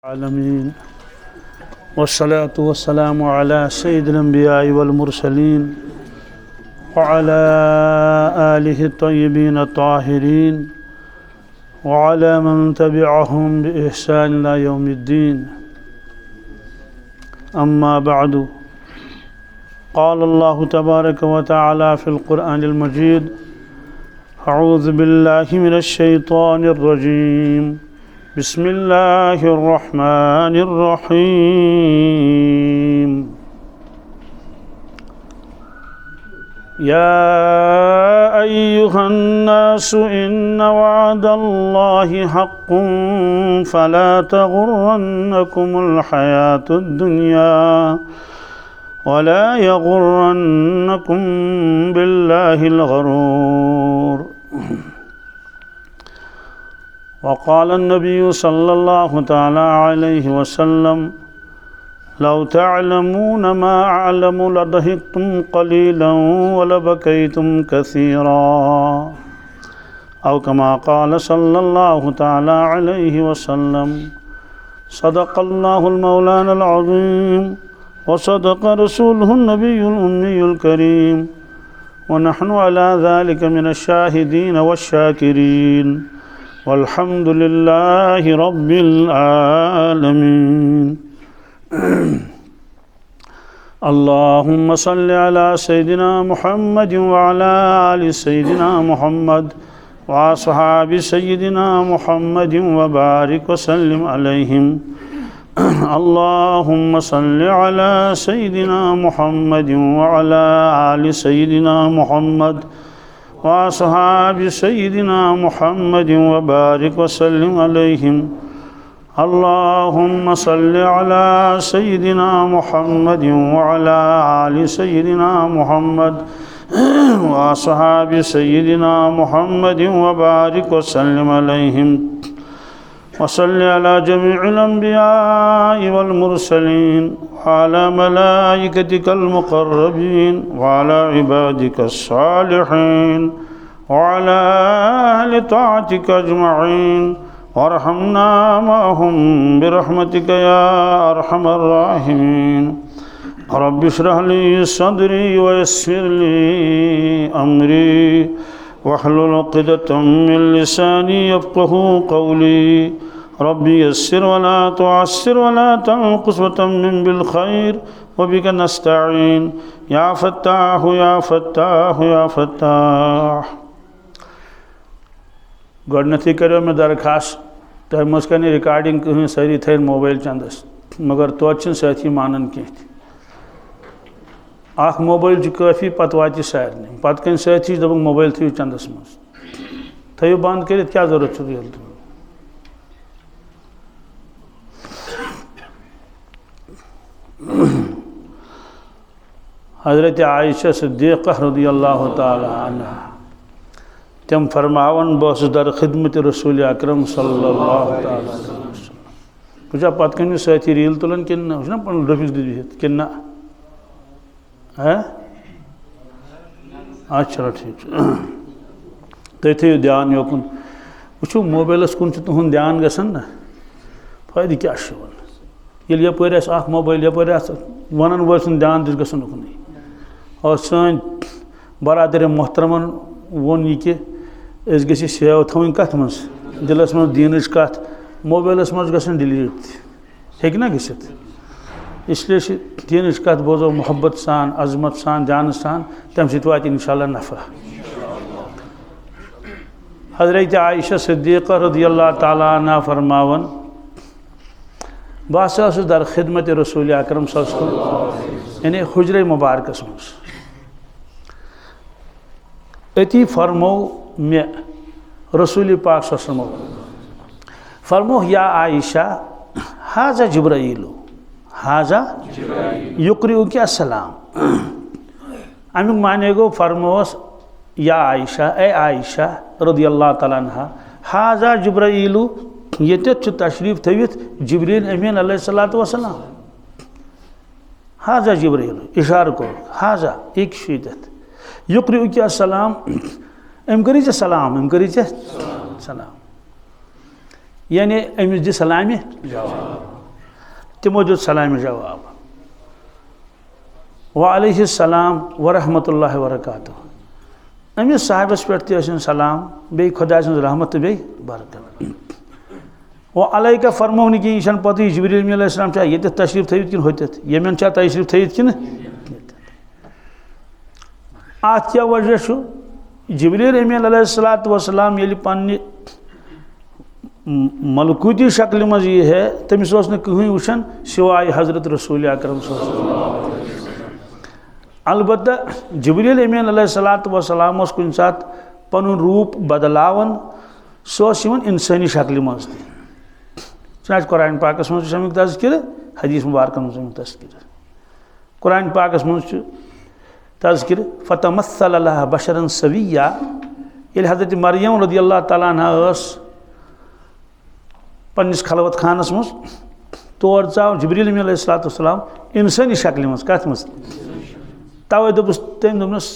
आलमीन वस्सलातु वस्सलामु अला सय्यिदिल अंबियाइ वल मुरसलीन व अला आलिहि तय्यबीन ताहिरीन व अला मन तबिअहुम बि इहसान इला यौमिद्दीन अम्मा बअदु क़ाल अल्लाहु तबारक व तआला फ़िल क़ुरआनिल मजीद अऊज़ु बिल्लाहि मिनश शैतानिर रजीम बिस्मिल्लाहिर्रहमानिर्रहीम या अय्युहन्नासु इन्न वअदल्लाहि हक़्क़ुन फला तग़ुर्रन्नकुमुल हयातुद दुनिया वला यग़ुर्रन्नकुम बिल्लाहिल गरूर। वक़ाल नबी सल्लल्लाहु तआला अलैहि वसल्लम लौ तअलमून मा अअलमु लदहिक्तुम क़लीलन वलबकैतुम कसीरा औ कमा क़ाल सल्लल्लाहु तआला अलैहि वसल्लम। सदक़ल्लाहुल मौलानल अज़ीम व सदक़ रसूलुहुन नबियुल उम्मियुल करीम व नहनु अला ज़ालिका मिनश शाहिदीन वश्शाकिरीन वल्हम्दुलिल्लाहि रब्बिल आलमीन। अल्लाहुम्मा सल्लि अला सय्यिदिना मुहम्मद व अला आलि सय्यिदिना मुहम्मद व अस्हाबि सय्यिदिना मुहम्मद व बारिक व सल्लिम अलैहिम। अल्लाहुम्मा सल्लि अला सय्यिदिना मुहम्मद व अला आलि सय्यिदिना मुहम्मद व अस्हाबि सय्यिदिना मुहम्मद व बारिक व सल्लिम अलैहिम। अल्लाहुम्मा सल्लि अला सय्यिदिना मुहम्मद व अला आलि सय्यिदिना मुहम्मद व अस्हाबि सय्यिदिना मुहम्मद व बारिक व सल्लिम अलैहिम। व सल्लि अला जमीइल अंबियाइ वल मुरसलीन व अला मलाइकतिकल मुक़र्रबीन व अला इबादिकस सालिहीन व अला अहलि ताअतिका अजमईन वरहमना मअहुम बिरहमतिका या अरहमर राहिमीन। रब्बि इश्रह ली सदरी व यस्सिर ली अमरी वहलुल उक़दतम मिन लिसानी यफ़क़हू क़ौली। रब्बि यस्सिर वला तुअस्सिर वला तनक़ुस व तम्मिम बिल खैर व बिका नस्तईन या फ़त्ताह या फ़त्ताह या फ़त्ताह। गडनथी करो मैं दरखास्त तह मज कर रिकॉर्डिंग कहें सारी थे मोबाइल चंदस मगर तो साथी मानन कह अख मोबाइल काफ़ी पत वात सारे पत कन साथी दप मोबाइल थो चंदस मज थो बंद कर क्या जरूरत हज़रत आयशा सिद्दीक़ा रज़ियल्लाहु ताला अन्हा तम फरमावन बस दर खिदमत रसूल अकरम सल्लल्लाहु अलैहि वसल्लम बुझा पत कन साथी रील तुलन कि ना पन रफीस दित कि ना है अच्छा ठीक तुम थो ध्यान योकुन वो मोबाइलस कुन तुहद ध्यान गसन ना फायदे क्या ये यपर मोबाइल यपर वन वो ध्यान दिस गसन उकुन और सन बरादर मोहतरमन वोन यह कि गि सेव थवन कत मज दिलस मज दीन कत मोबाइलस मज गसन डिलीट हे ना गसित इसलिए दीन कत बोजो मोहब्बत सान अजमत सान जान सान तम सत वात इंशाअल्लाह नफ़ा। हज़रत आयशा सिद्दीक़ा रज़ियल्लाहु ताला अन्हा फरमावन बस दर खिदमत रसूल अकरम सल्लल्लाहु अलैहि वसल्लम यानी हुजरे मुबारकस मज अति फरमो मे रसूल पाक सल्लल्लाहु अलैहि वसल्लम फरमो या आयशा हाजा जिब्राइलु हाजा युक्रिउ क्या सलाम अमुक माने गो फरमोस या आयशा ए आयशा रज़ियल्लाहु ताला अन्हा हाजा जिब्राइलु ये तशरीफ थवित जिब्रील अमीन अलैहिस्सलातु वस्सलाम हाजा जिब्राइलु इशार को हाजा एक शिदत युक्रिउ क्या सलाम अम करी सलाम अम करी सलाम यानी अमिस दि सलामी जवाब। तिमो दित सलाम जवाब वालैहिस्सलाम वरहमतुल्लाहि वबरकातुहू। अमिस साहिबस पे सलाम बे खुदा सं रहमत बे बरकत। वो अलैका फरमो कि यह पत जिब्रील अलैहिस्सलाम ये तशरीफ थवित कि होत यमन तशरीफ थवित कि अत क्या वजह जिब्रील अलैहिस्सलाम ये पन्ने मलकूती शक्ल मज यह है तमिस कहीं वुचान सिवाय हजरत रसूल अकरम अलबत्ता जिब्रील अलैहिस्सलाम कुन सात पन रूप बदलावन सह इंसानी शक्ल मज तज कुरान पाकस मज अमुक तज़किर हदीस मुबारकन मज अमुक तज़किर कुरान पाकस मज तज़किर फतमस्सल लहा बशरन सविय्या ये हजरत मरियम रज़ियल्लाहु तआला अन्हा पन्निस खलवत खानस मज तौर चाव जिब्रील अलैहिस्सलाम इंसानी शक्ल मज कत मज तवे दोपस तम दोपनस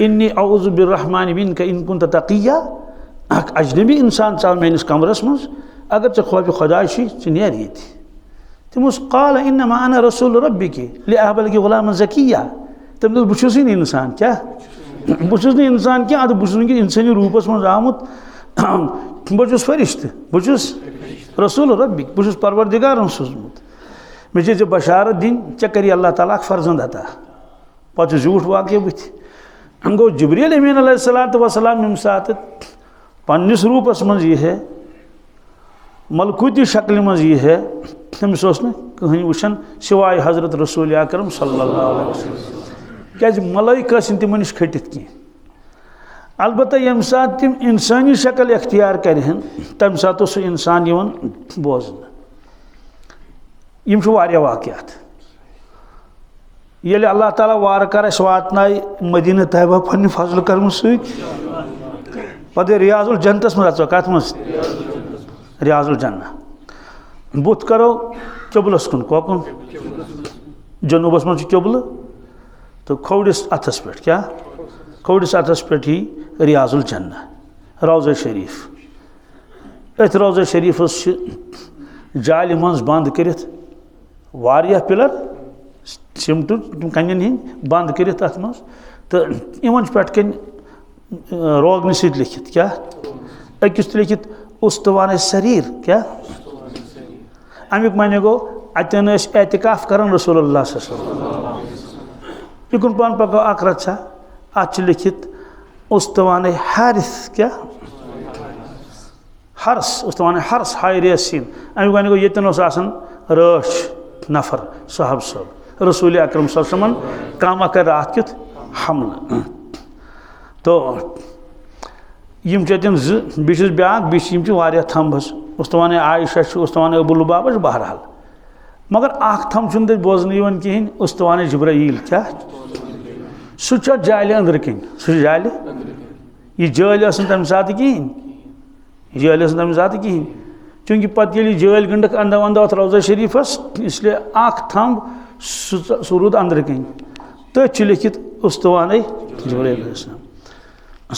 इन्नी औज़ु बिर्रहमान मिनका इन कुन्त तक़िया अजनबी इंसान चाव मेनिस कमरस मज अगर चे खौफ खुदा नेर ये तमस क़ाल इन्नमा अना रसूल रब्बिकी लिअहब लकी गुलामन ज़किय्या तम दोस बुछुस ही इंसान क्या बुछुस नहीं इंसान क्या अद बुछुस कि इंसानी रूपस मज आमुत बुछुस फरिश्त बुछुस रसूल रब्बिक बुछुस परवरदिगारन सोजमुत मे चे बशारत दिन चे करी अल्लाह ताला फर्जंद अता पत झूठ वाक़ बुथ गो जिब्रील अलैहिस्सलाम यम सात पन्निस रूपस मज यह है मलकूती शक्ल मज यह है तमिस कहीं वुचान सिवाय हजरत रसूल अकरम सल्लल्लाहु अलैहि वसल्लम क्या मलाइका तिम नश खटित कह अलबत्ता यम सात तिम इंसानी शक्ल इख्तियार करहन तम सात सह इंसान बोजन यम वाक़यात ये अल्लाह ताला वार कर वातनाय मदीना तैयबा पन्ने फजल कर्म सत रियाजुल जन्नतस मज कत मज रियाजुल जन्ना बुत करो क्योबलस कुन कोकुन जनूबस मज क्योबल तो खोडिस अथस पे क्या खोडिस अथस पे ही रियाजुल जन्ना रोज़ा शरीफ अथ रोज़ा शरीफस जाल मज बंद करित वारिया पिलर सिमटू कन हिंद बंद करित अत मज तो इन पे कन रोगन सत लिखित क्या अकिस लिखित उस्तवान शरीर क्या अमुक माने गो अतन एतिकाफ कर रसूलुल्लाह युन पान पको अक रचा अत लिखित उस्तवान हारिस क्या हर्स उस्तवान हर्स हायरियसिन अमुक माने गो यतन रश नफर साहब सब रसूल अकरम सल्लल्लाहु अलैहि वसल्लम कामा कर रात कित हमल तो यम चतन बिस ब्याक बिस थम्बस उस्तवान आयशा उस्तवान अबू लुबाबा बहरहाल मगर अख थम बोजन कहें उस्तवान जिब्राईल क्या सह जाल अंदर कन सह जाल यह जाल तम सात कहें जाल तम सात कहें चूँकि पत ये जाल गंडक अंदा वंदा रोज़ा शरीफस इसलिए अख थम्ब सह रूद अंदर कन तथ लिखित उस्तवान जिब्राईल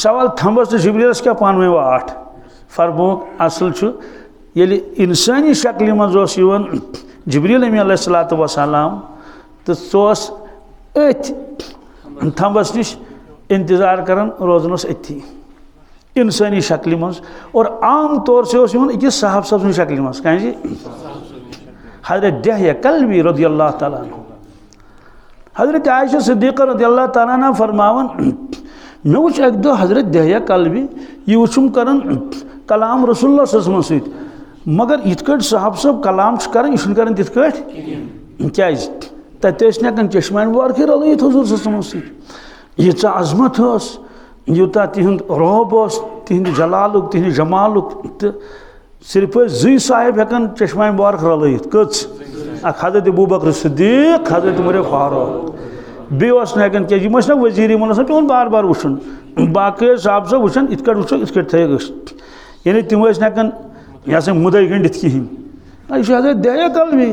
सवाल थम्बस तो जिब्रीलस क्या पानवे वाट फरमोक असल ये इंसानी शक्ल मज जिब्रील अलैहिस्सलाम तो सह थम्बस नश इंतजार करान रोजन अथी इंसानी शक्ल मज और आम तौर से अकिस साहब सब शक्ल मज कह हजरत दहया कल्बी रज़ियल्लाहु ताला अन्हु हजरत आयशा सिद्दीक़ा रज़ियल्लाहु ताला अन्हा फरमावन मे वुच अक दो हजरत दहया कल्बी यह वुचुम करन कलाम रसूलुल्लाह सल्लल्लाहु अलैहि वसल्लम मगर इत साहब सब कलाम कर यह तिथ क्या तथन चश्मान वारक रलित हुजूर सल्लल्लाहु अलैहि वसल्लम यीचा अजमत यूता तिहद रोब तिहद जलालुक तिहद जमालुक तो सिर्फ जी साहिब हेकन चश्मा मुबारक रलित कच हजरत अबू बकर सिद्दीक हजरत उमर फारूक बेस हेकन क्या यह वजीर पे बार बार वुचन बाकी साहब सब वुचन इत वुचो इत यानी तम हेकन यह मुद गंडित कहें यह हजरत दहया कल्बी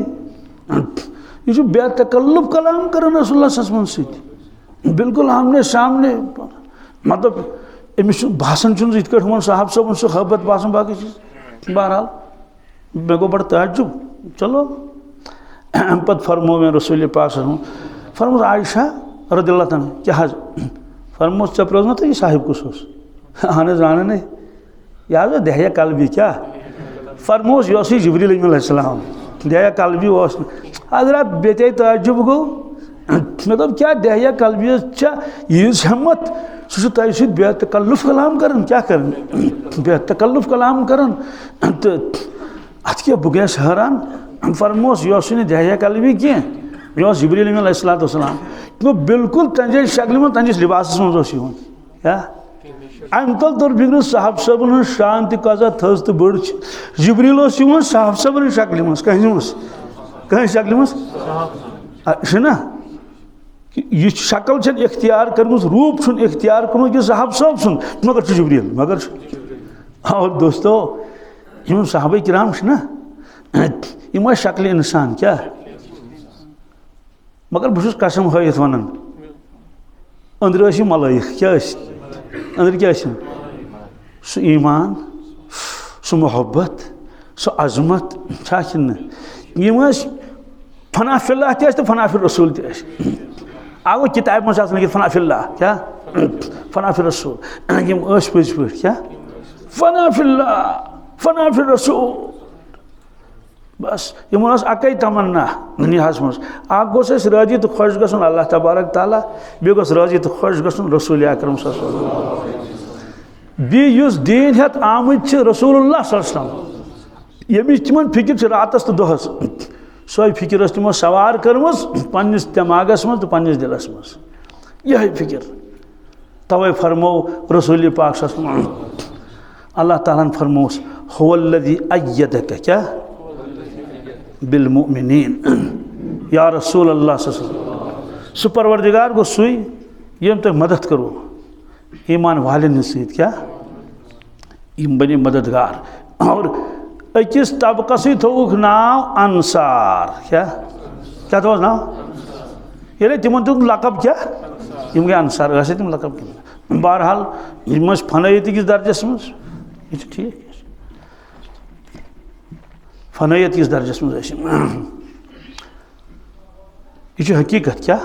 यह बेतकल्लुफ कलाम कर रसूलुल्लाह सल्लल्लाहु अलैहि वसल्लम बिल्कुल आमने सामने मतलब अमिस भाषण इत साहब सब खबत भाषण बाकी चीज बहरहाल मे गो बड़ ताज्जुब चलो पे फरमो में रसूल पाक फरमो आयशा रदियल्लाहु तआला क्या हज फरमो चे प्रोजन तो ये साहिब कुछ अहन जान नहीं यह दहिया कल्बी क्या फरमोस यह जिब्रील अलैहिस्सलाम दहिया कल्बी हजरत बेते ताजुब गो मे दोप क्या दहिया कल्बी यीज हिम्मत सह तह सत बेतकल्लुफ कलाम कर क्या कर बेतकल्लुफ कलाम कर तो अत क्या बह गयस हैरान फरमोस यह दहिया कल्बी कह यह जिब्रील अलैहिस्सलाम तो बिल्कुल तंजे शक्ल में तंजिस लिबास मज क्या अम तल तोर फिक्र साहब सबन शान तजा थज तो बड़ जिब्रील साहब सबन शक्ल मज कह शक्ल मज ना यह शक्ल इख्तियार कर्म रूप इख्तियार कर्म कि साहब सब सुन मगर जिब्रील मगर और दोस्तों इन साहब किराम ना यम शक्ल इंसान क्या मगर बहुत कसम हयत वन अंदर मलाइक क्या अंदर क्या सह ईमान सह मोहब्बत सह अजमत फना फिल्लाह तो फना फिर रसूल आगो किताब मज लिखित फना फिल्लाह क्या फना फिर रसूल पज पे क्या फना फिर रसूल बस यमन अकै तमन्ना दुनिया मज गोस राजी तो खुश गन अल्लाह तबारक ताला बे गोस राजी तो खुश गन रसूल अकरम बीस दीन हेत आमद रसूलुल्लाह यम तिमन फिक्र रातस तो दोहस सो फिक्र तमो सवार कर्म पन्निस दिमागस मज तो पन्निस दिलस मज यह फिक्र तवे फरमो रसूल पाक अल्लाह ताला फरमोस हुवल्लज़ी अय्यदक क्या बिलमुमिनीन या रसूल अल्लाह सह परवरदिगार गो सुई यम तुम मदद करो ईमान वालन सत क्या यम बने मददगार और अकिस तबकस थोक नाव अंसार क्या क्या थो नाव ये तिमन तुम लकब क्या यम गए अंसार तम लकब बहरहाल यम फनयत किस दर्जस मज यह ठीक फनयत किस दर्जस मज यह हकीकत क्या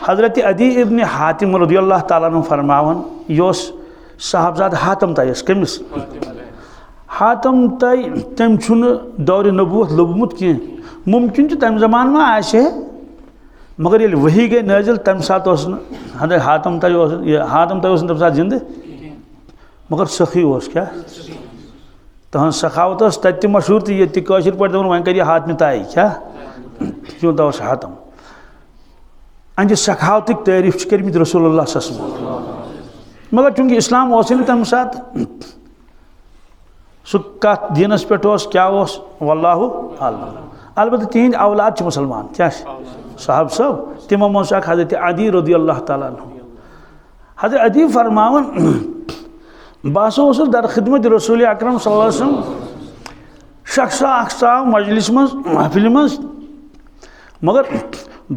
हजरत अदी इब्न हातिम रदियल्लाहु ताला अन्हु फरमावन यह साहबजाद हातम तयस कमिस हातम तय तम दौर नबूत लोबमुत कह मुमकिन तम जमान में आशे मगर ये वही गई नाजिल तम सात हातम तय तम सात जिंद मगर सखी क्या तहन सखावत तत मशहूर तो ये कशर पे वन कर हातम तय क्या क्यों तवस हातम अहद सखावत तारीफ कर्मित रसूलुल्लाह मगर चूंकि इस्लाम तम सात सह कत दीनस पे क्या वल्लाहु आलम अलबत्ता तिहद औलाद मुसलमान क्या साहब सब तिमो मज हजरत अदी रदियल्लाहु ताला अन्हु हजरत अदी फरमावन बह दर खिदमत रसूल अकरम सल्लल्लाहु अलैहि वसल्लम शख्सा अख्सा मजलिस मज महफिल मज मगर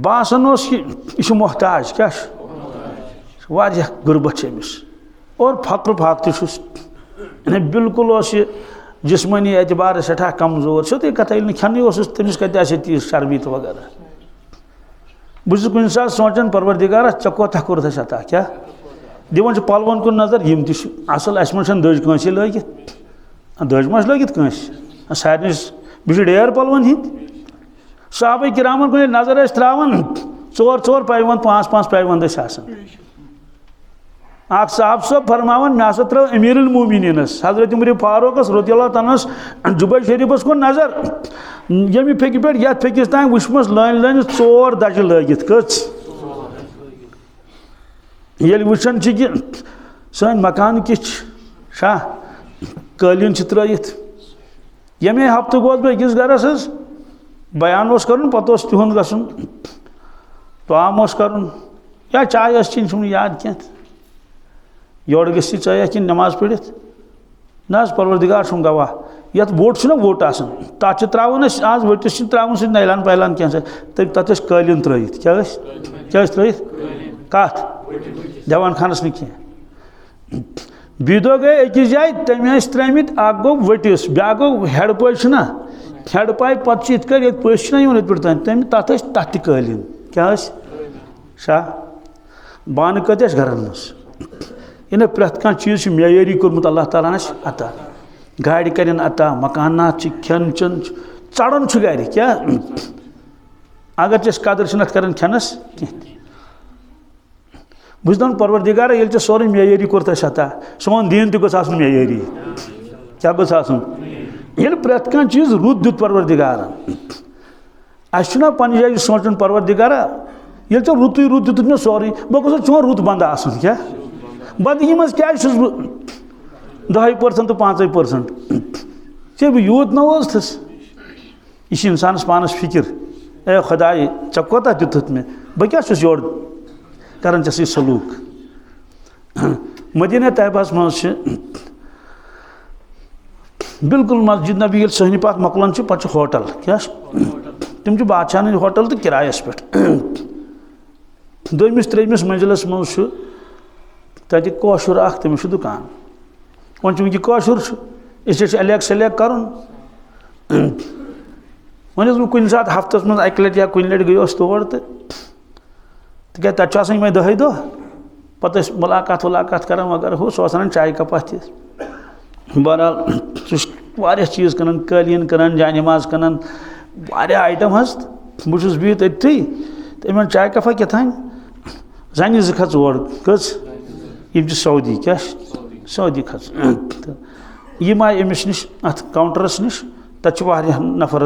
बासन यह मोहताज क्या गुरबत अमिस और फक्र फाकत बिल्कुल जिस्मानी एतबार सठा कमजोर सोते कथ खेन तमिस कत तीस चर्बी तो वगैरह बहुत कुछ सात सोचान परवरदिगार चे कोता कोर्स अता क्या दिवान पलवन कुन नजर यम असल अस मन दज कंस लगित दज मा लगित कंस सारे बह डेर पलवन हिंद साहब किरामन कुन नजर त्रावान चोर चोर पैवंद पाँच पाँच पैवंद आख साहब सब फरमावन मे हसा त्रो अमीरुल मोमिनीनस हजरत उमर फारूकस रदियल्लाहु ताला जुबै शरीफस कुन नजर यमि फेकि पे ये फेकिस तान वुचमस लाइन लाइन चोर दज लगित कच ये वुचन कि सन मकान किछ कालीन त्रयित यमे हफ्त गोस बह अकिस गरस बयान कर पे तिहुंद गन ताम कर या चाय चीन याद क्या योड़ गि चाय कि नमाज पढ़ित ना परवरदिगार सुन गवाह ये वोट ना वोट तथ त्रावन आज वोटिस त्रावन सह नैलान पैलान क्या तथ कालीन त्रयित क्या त्रयित कत दवान खानस न कह बी दो गए अकिस जाए तम त्रमित गो वटिस ब्या गो हेड पाई ना हेड पाई पे इत पस पे तम तथ तथ कलिन क्या शाह बान कत घरन मज इन प्रेथ कह चीज मेयरी कोर्मुत अल्लाह ताला अता गाड़ कर अता मकानात खेन चन चढ़न गाड़ क्या अगर चेस कदर कर खेनस कह बस दान परवरदिगार ये सोरे मेयरी कोर अता सोन दीन तक मेयरी क्या ये प्रेथ कह चीज रुत दुत परवरदिगार अना पन्न जाए सोचन परवरदिगारा ये रुत रुत दुत मे सोरे बह गोस चोन रुत बंद आसन क्या बंदगी मज क्या 10% तो 5% चे बह यूत नस यह इंसानस पानस फिक्र ए खुदाई ऐ कोता दिथुत मे बह क्या योर करान चे सलूक मदीना तैयबास मज बिल्कुल मस्जिद नबी ये सहनी पात मकलन पे होटल क्या तम बादशाह होटल तो किरायस पे दोमिस त्रेमिस मंजिलस मज तत कौशुर तमिस दुकान वो वह कौशुर अलग सलेक्ट कर वो बह कुछ सात हफ्तस मज अक लट या कुछ लट गयोस तौर तो क्या तक मे दह दह पे मुलाकात वुलाकात कर मगर हो सह चाय कपा बहरहाल सह चीज़ कन कालीन कन जाय नमाज कन आइटम बहुत बिहित अथी तो चाय कपा कथान जन जो खच और कस सऊदी क्या सऊदी खच यह आए अमिस नश अत काउंटरस नश तक नफर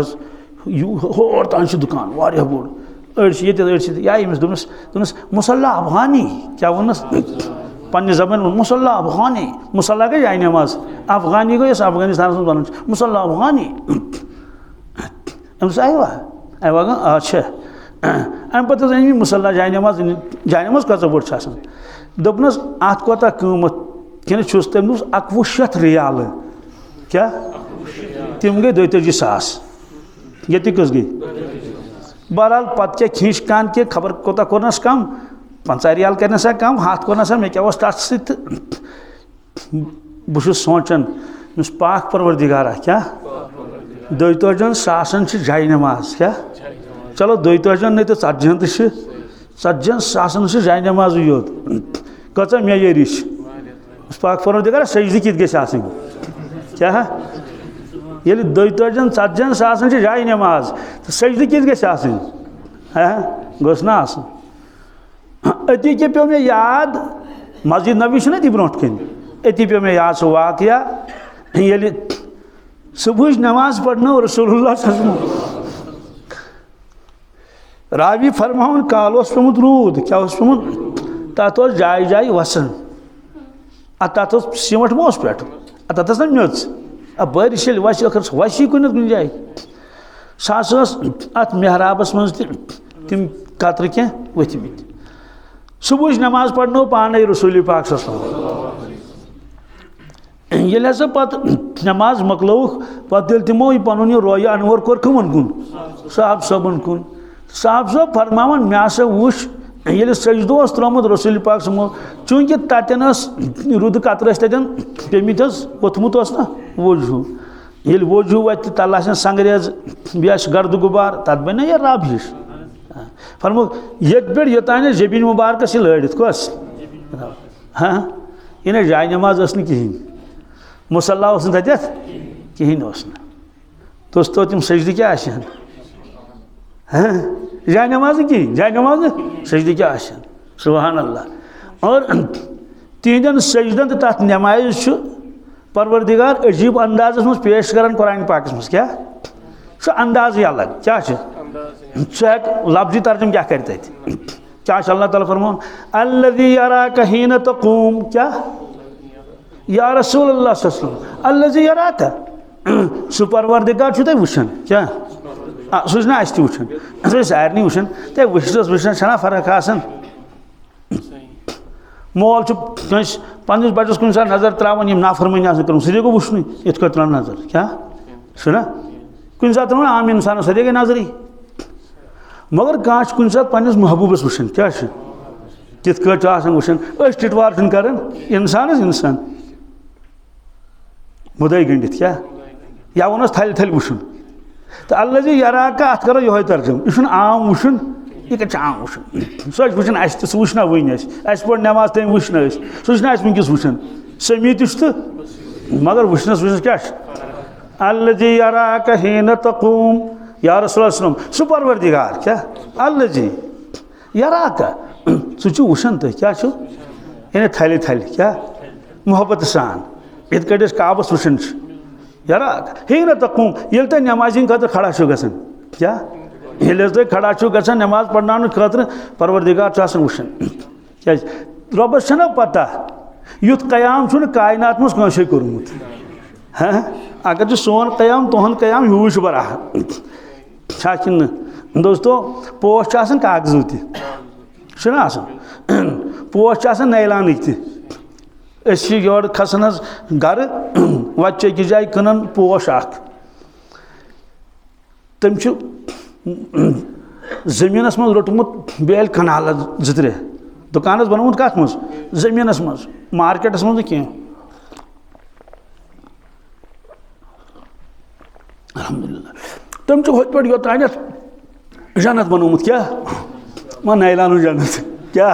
होर तान दुकान वारिया बोड़ अड़ी या अमिस दोनस मुसल्ला अफगानी क्या वनस पन्ने जबान मुसल्ला अफगानी मुसल्ला गई जाए नमाज अफगानी गो अफगानिस्तान वन मुसल्ला अफगानी अवा गो अच्छा अम पे अमी मुसल्ला जाए नमाज कत बोड़ दोपनस अत कोता कीमत कन तम दोस 2100 रियाल क्या तम गई 42,000 ये कस गई बहरहाल पत् क्या खींच कान के खबर कोता कोरनस कम 50 रियाल करने सा कम हाथ कोना सा मे क्या तथ बहुत सोचान पाक परवरदिगारा क्या 42,000 जाय नमाज क्या चलो 42,000 नहीं तो 40,000 तो जाय नमाज योत कच मेयरी पाक परवरदिगारा सजद कित गि क्या ये 42,000 जाय नमाज तो सजद कित गि गोस ना अति के पे मे याद मस्जिद नबी ना ती ब्रो कन अति पे मे याद सह वाकया ये सुबह नमाज पढ़नो रसूलुल्लाह रावी फरमावन काल पेमुत रूद क्या पेमुत तथ जाय जाय वसन तथ सीमट मोस पे तथ ना मेच बारिश वस वसी कुन जाए सह अत मेहराबस मज तम कतर क्या वथमित सुबह नमाज पढ़नो पाने रसूल पाक ये हसा पे नमाज मकलोक पे तमो पुन रोय अनवर कोर कमन कुन साहब सबन कुन साहब सब फरमान मे हसा वुश ये सजदो त्रोमुत रसूल पाक समो चूंकि तन रुद कतर तन पेमित वोथमुत ना वजू ये वजू वत तल संगरेज बे गर्द गुबार तथ बन यह रब हिश फरमो ये पे योतान जबीन मुबारक लड़ित कस हाँ यह जाय नमाज कहें मुसल्ला तथ कहें दोस्तों तम सजद क्या हाँ जाय नमाज कहें जाय नमाज सजद क्या सुबहान अल्लाह और तिहदन सजदन तथ नमाज परवरदिगार अजीब अंदाज मज पेश कर कुरान पाक मज क्या अंदाज अलग क्या लफ्जी तर्जुम क्या कर क्या अल्लाह ताला फरमान अल्लज़ी यराका हीन तक़ूम क्या या रसूलुल्लाह सल्लल्लाहु अलैहि वसल्लम अल्लज़ी यराका सु परवरदिगार छु तै वुछन क्या सु ना अस वुछन सु सारनी वुछन तै वुछन छना फर्क आसन मोल छु कस पन्निस बच्चस कुन सा नजर त्रावन यम नाफरमानी आसन करन सु गो वुछन इत को त्रान नजर क्या सुना कुन सा त्रान आम इंसान सदे गई नजरी मगर कह कुन सा पन्निस महबूबस वुछन क्या तित वुछन टिटवार कर इंसान इंसान मुदई गंडित क्या या वो थल थल वुन तो अल्लाह जी यारा का अत करो यह तर्जुम यह आम वुन यह कत आम वुन सह वुन सह वुना वन पे नमाज तम वुन सह वनकस वुन समी तो मगर वुनस वुनस क्या अल्लाह जी यारा का हीन तकूम या रसूलुल्लाह सह परवरदिगार क्या अल्लाह जी यारा का सह वुन तो क्या यानी थल थल क्या मोहब्बत सान इत कट काबस वुन यारा हीन तकूम ये तुम नमाज खतर खड़ा गसान क्या ये तुम खड़ा गसान नमाज पढ़ना खतर परवरदिगार वुन क्या रबस ना पता युथ कयाम कायनात मज कंसे कोर्मुत हाँ अगर सोन कयाम तुहद कयाम यूज बराह दोस्तों पोश कागजू तना पोश नैलान तोर खसन गर वत अकिस जाए कन पोश तम जमीनस मज रोटमुत बेल कनाल 2-3 दुकानस बनमुत कत मज जमीनस मज मार्केटस मज कह अल्हम्दुलिल्लाह तम होत पे योतान जन्नत बनमुत क्या मा नैलान जन्नत क्या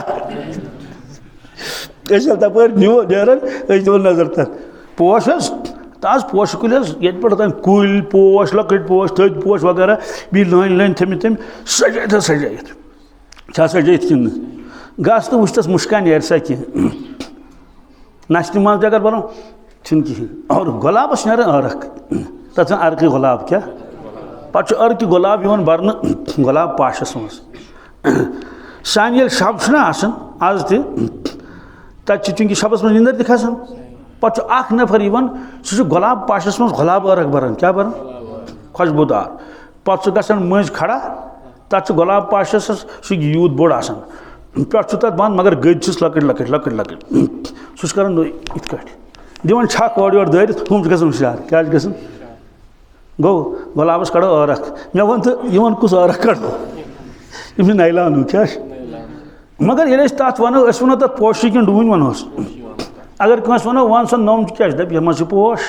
तप नेरान दिवन नजर तथ पोश ताज पोश कुल ये पे कुल पोश लकट पोश थद पोश वगैरह बी लाइन लाइन थमित तम सजाइत सजाइत सजाइत कि गस तो वुस मुश्का नेर सा कह नशे मज अगर बनो कहें और गुलाबस नेर अर्क तथ अर्क गुलाब क्या पे अर्क गुलाब बरन गुलाब पाशस मज सान ये शब आज तक चूंकि शबस मज निंदर खसान पे नफर सह गुलाब पाशस मज गुलाब अर्क बरान क्या बरान खुशबूदार पे गसान मज खड़ा तथ गुलाब पाशस सह यूत बोड़ आसान पे तथ बंद मगर गद लकट लकट लकट लकट सह कर इत दिवन छक और योर दरित हम गसान हुशार क्या गसान गो गुलाबस कड़ो अर्क मे वन तो कुछ अर्क कड़ो यम नैलान क्या मगर ये तथ वनो वो तथ पोशी कि डून वनोस अगर कंस वनो वन सा नम क्या दप यह मज पोश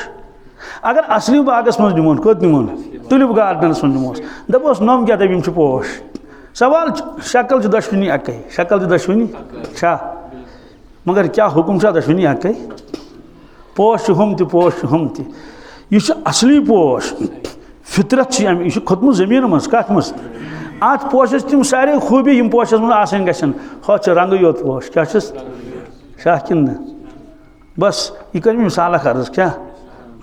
अगर असली बागस मज निमोन कत निमोन टुलिप गार्डनस मज निमोस दपोस नम क्या दप यम पोश सवाल शक्ल दशवनी अक शक्ल दशवनी छा मगर क्या हुक्म दशवनी अक पोश हम यह असली पोश फितरत यह खोतमुत जमीन मज कत मज अत पोशस तम सारे खूबी यम पोशस मज आसन गसन हथ रंग योत पोश क्या शाह कि बस यह कर मिसाल अर्ज क्या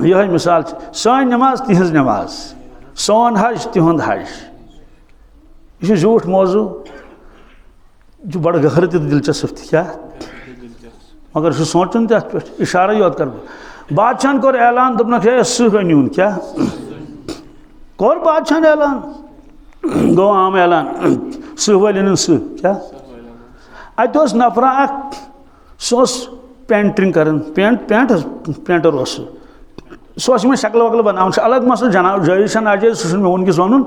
यह मिसाल सान नमाज तिहज नमाज सोन हज तिहुंद हज यह झूठ मौजू जो बड़ गहर तो दिलचस्प क्या मगर सह सोचन तथ पे इशारा योत कर बादशाह कोर ऐलान दपन सह अन क्या कोर बादशाह ऐलान गो आम ऐलान सह वल सह क्या अत नफरा सह पेंटिंग कर पेंटर सह शक्ल वक्ल बना अलग मसल जना जायज नाजायज सह मे वनकस वन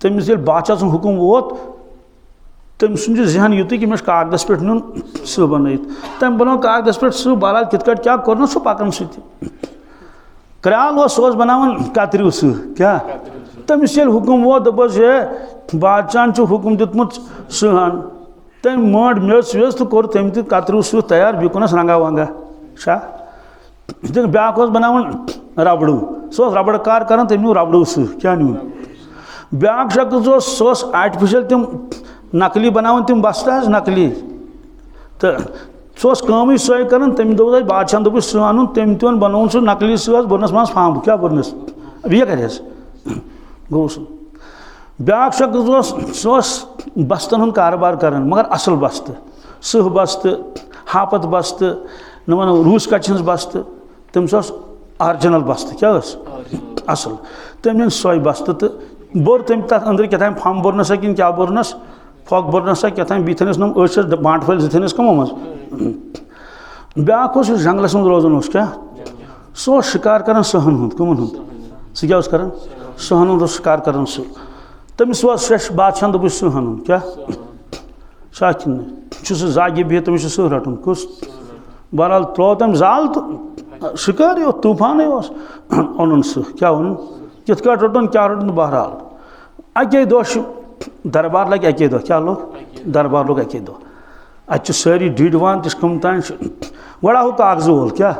तमिस ये बादशाह सुन हुक्म वोत तम सुन जहन युत कि मे कागदस पे नुन सह बन तम बनो कागदस पे सह बहरहाल कित क्या कोर सह पकन सह कराल सह बनावन कतरू सह क्या तमिस ये हुक्म वोत दपस ये बादशाह हुक्म दितमुत सहन तम मड मेस वेस तो कोर तम ततरू सह तैयार बिकुनस रंगा वंगा शाह ब्याक बनावन रबड़ू सह रबड़ कार कर तम न्यू रबड़ू सह क्या न्यू ब्याक शख्स सह आर्टिफिशियल तम नकली बनावन तम बस्ता नकली तो सह कम सह कर तम दोप बादशाह दोप सह अन तम तन बनोन सह नकली सह बुरनस मज फाम क्या बुरनस अब यह कर गो सह ब्याक शख्स सह बस्तन हूँ कारोबार कर मगर असल बस्त सह बस्त हापत बस्त न वन रूस कच बस्त तम ऑरिजिनल बस्त क्या असल तम सोई बस्त तो बोर तम तथ अंदर क्या फम बोरनस कि क्या बोरनस फोक बोरनस क्या बी थनस नम बांट फल थनस कमो मज ब्याक जंगलस मज रोजान क्या सह शिकार कर सहन हूँ कमन हूँ सह क्या कर सहन हूँ शिकार कर सह तमिस फ्रेश बादशाह दोप सहन क्या शाह सह जागे बिह तमिस सह रटन कुस बहरहाल त्रो तम जाल तो शिकार यो तूफान ओन सह क्या ओन कित का रोटन क्या रोटन बहरहाल अके दो दरबार लगे अके दो क्या लोग दरबार लोग अके दो अत सारी डीडवान तिस कम तान गड़ा हो कागज वोल क्या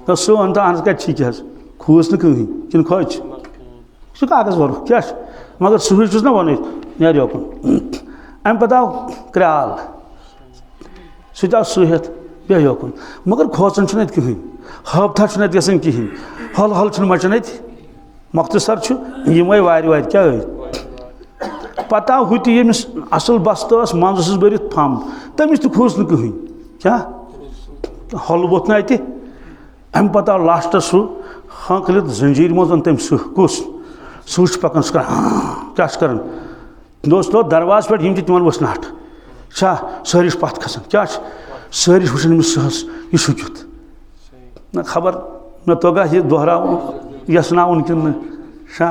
तो सो अन अहन कत क्या खूस न कहीं कि खोज सह कागज वोल क्या मगर सह ना वन नेर योकुन अम पत आव क्राल सह आव सहित बे योकुन मगर खोचन कहीं हफ्ता गन कहीं हल हल मचन मख्तसर यम वार क्या पता आव हुत यमिस असल बस्त मंजस भरित फम तमिस तो खूस न कहीं क्या हल वोत ना अत अम पता आव लास्टस सह हंकलित जंजीर मज तम सह कुस सह पकान सह क्या कर दोस्तों दरवाज पे तिमन वस नट छा सारी पत खसान क्या सारी वुचन अमिस सहस यह शुकित ना खबर मे तोगा यह दोहराउन यस्नाउन कि शा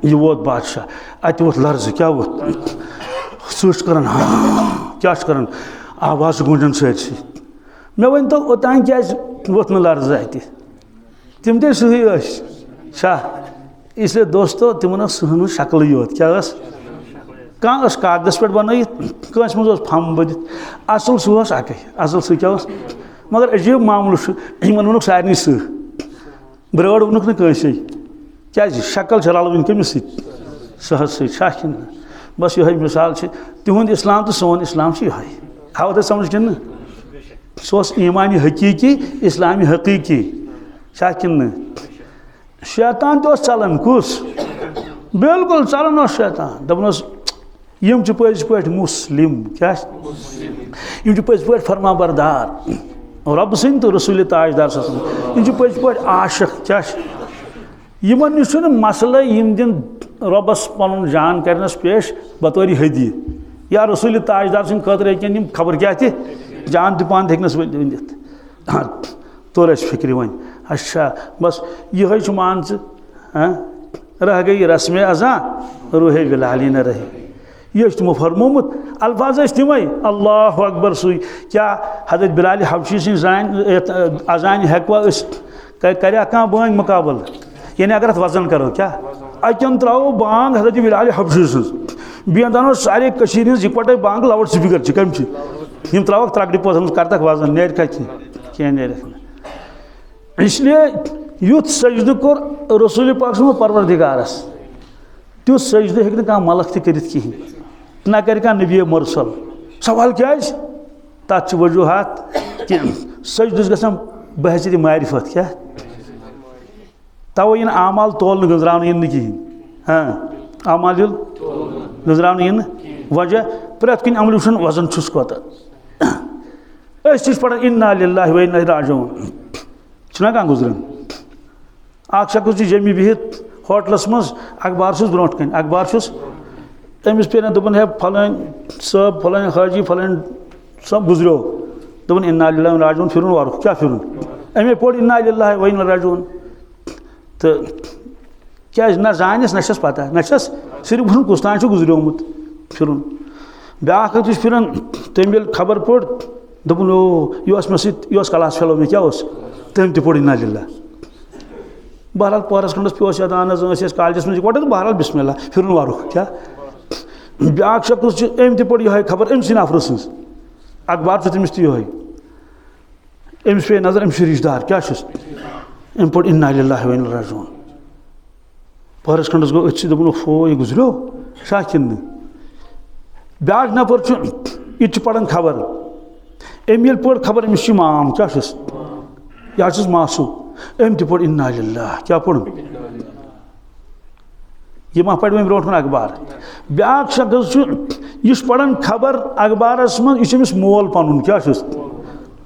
यह वोत बादशाह अत वोत लर्ज क्या वोत सह कर क्या कर आवाज गूंजन सही मे वन तो ओतान क्या वोत न लर्ज अत तिम ते सही शा इसलिए दोस्तों तिमन सहन शक्ल योत क्या कह कागज पे बनत कंस मज फम बदित असल सह अक असल सह क्या मगर अजीब मामल वन वोनुक सारे सह ब्रड़ वोनुक नस क्या शक्ल रलवन कमिस सहस सह बस ये मिसाल तिहुंद इस्लाम तो सोन इस्लाम यह आव तो समझ कि सह ईमानी हकीकी इस्लामी हकीकी कि शैतान तो चलन कुस बिल्कुल चलन शैतान दपन यम पज पे मुस्लिम क्या पज पे फरमा बरदार रब सिंह तो रसूल ताजदार यम पज पे आशिक क्या यमन निश मसल यम दिन रबस पन जान करनस पेश बतौर हदी या रसूल ताजदार सद खतर हेकन खबर क्या जान तो पान हेकनस वनित तोर फिक्र वन अच्छा बस यह मान रह गई रस्म अज़ा रूहे बिलाली न रहे यह तमो फरमोमुत अल्फाज तम अल्लाह अकबर सु क्या हजरत बिलाल हबशी सज अजान हेकवा कर बांग मुकाबल यानी अगर वजन करो क्या अतन त्रो बांग हजरत बिलाल हबशी सज बेन दानो सारे इकट्ठे बांग लाउड स्पीकर कम यम त्रोक त्रकड़ पोथन करतक वजन नेर क्या नेर इसलिए युथ सजद कोर रसूल पाक परवरदिगारस तुथ सजद हेक कह मलक तहन ना कर नबी मुरसल सवाल क्या तथ वजूहत कि सजदस गसान बहसियत मारिफत क्या तवे आमाल तोल गजरान कहें हाँ आमाल गजरान वजह प्रत कुछ अमल वुचन वजन कोत पढ़ान इन्ना लिल्लाहि व इन्ना इलैहि राजिऊन छुना कह गुजरन अख शख्स जमी बिहित होटलस मज अखबार ब्रोट कन अखबार अमिस पे दोपन है फलान सब फलान हाजी फलान सब गुजरो दोपन इन्ना लिल्लाहि व इन्ना इलैहि राजिऊन फिर वार क्या फिर अमे पोड़ इन्ना लिल्लाहि व इन्ना इलैहि राजिऊन तो क्या ना जानस ना पता ना सिर्फ वुन कुस तान गुजरोमुत फिर ब्या फिर तम ये खबर पोड़ दोपन ओ यह मे सह क्लास फेलो मे क्या तम तोड़ इन्ना लिल्लाहि बहरहाल पहरस खंडस पे अदान कॉलेजस में इकट्ठे तो बहरहाल बिस्मिल्लाह फिर वार क्या ब्या शख्स अम तोड़ यह खबर अम नफर सज अखबार तमिस तह अमिस पे नजर अम रिश्तेदार क्या अम पोड़ इन्ना लिल्लाहि व इन्ना इलैहि राजिऊन पहरस खंडस गो अथ दोपन फो यह गुजरो शा कि ब्या नफर यह पढ़ान खबर अम ये पोड़ खबर अमिस माम क्या यह मासू अम तोड़ इन्ना लिल्लाहि क्या पोड़ यह मा पढ़ ब्रोट कन अखबार ब्या शख्स यह पढ़ान खबर अखबारस मज यह मोल पन क्या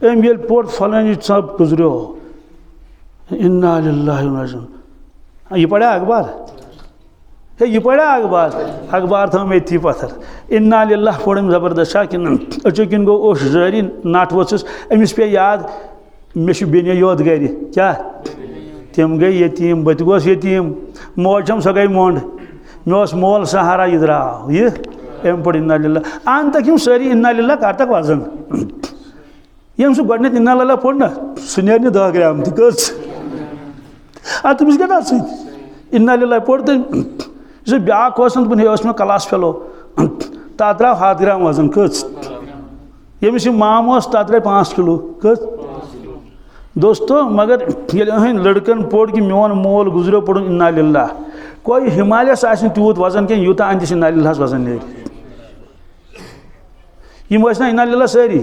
अम ये पोड़ फलान सब गुजरो इन्ना लिल्लाहि व इन्ना इलैहि राजिऊन यह पढ़ा अखबार है यह पढ़ा अखबार थो मेथी पत्थर इन्ना लिल्लाहि पोड़ जबरदस्त शा कि अचो किन गो ओश जारी नट वोचस अमिस पे याद मे बेन योत गर क्या तम गई यतीम बत गोस यतीम मोजम सो गई मोंड मे मोल सहारा यह द्राव यह अम पोड़ इन्ना लिल्लाहि अन तक यम सारी इन्ना लिल्लाहि कर तक वजन यम सह गोडनेथ इन्ना लिल्लाहि पोड़ ना सह नेर 10 ग्राम तो तमिस क्या इन्ना लिल्लाह पोर तो ब्या मे क्लास फेलो तथ द्राव 100 ग्राम वजन कस यमिस माम तथ द्राव 5 किलो कस दोस्तों मगर ये लड़कन पोर कि मोन मोल गुजरो पोड़ इन्ना लिल्लाह कोई हिमालयस तूत वजन कह यूत अंदिस इन्ना लिल्लाह वजन नेर यम इन्ना लिल्लाह सारी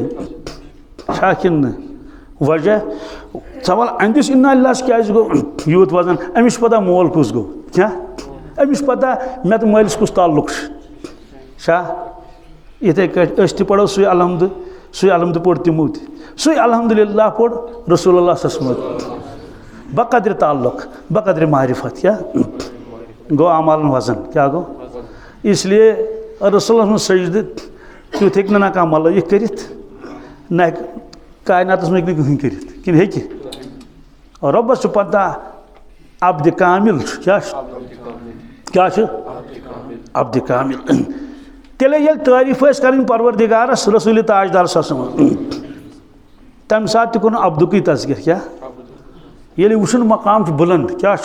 शाकिन वजह सवाल अंदिस इन्ना लिल्लाह क्या गो यूत वजन अमिस पता मोल कुस गो क्या अमिस पता मे तो मालिस कुस ताल्लुक शाह इथे पढ़ो सुई अलहमद पोड़ तिमो सुई अल्हम्दुलिल्लाह पोड़ रसूलुल्लाह सल्लल्लाहु बकद्र ताल्लुक बकद्र मारिफत क्या गो अमाल वजन क्या गो इसलिए रसूलुल्लाह सजद तुत हेक ना कह मलयिक कर ना कायनात में कहीं कर कि रब्बस पता अब्द कामिल क्या अब्द कामिल तेल ये तारीफ कर परवरदिगारस रसूल ताजदार तम सात तुन अब्दुक तस्गिर क्या ये वुन मकाम बुलंद क्या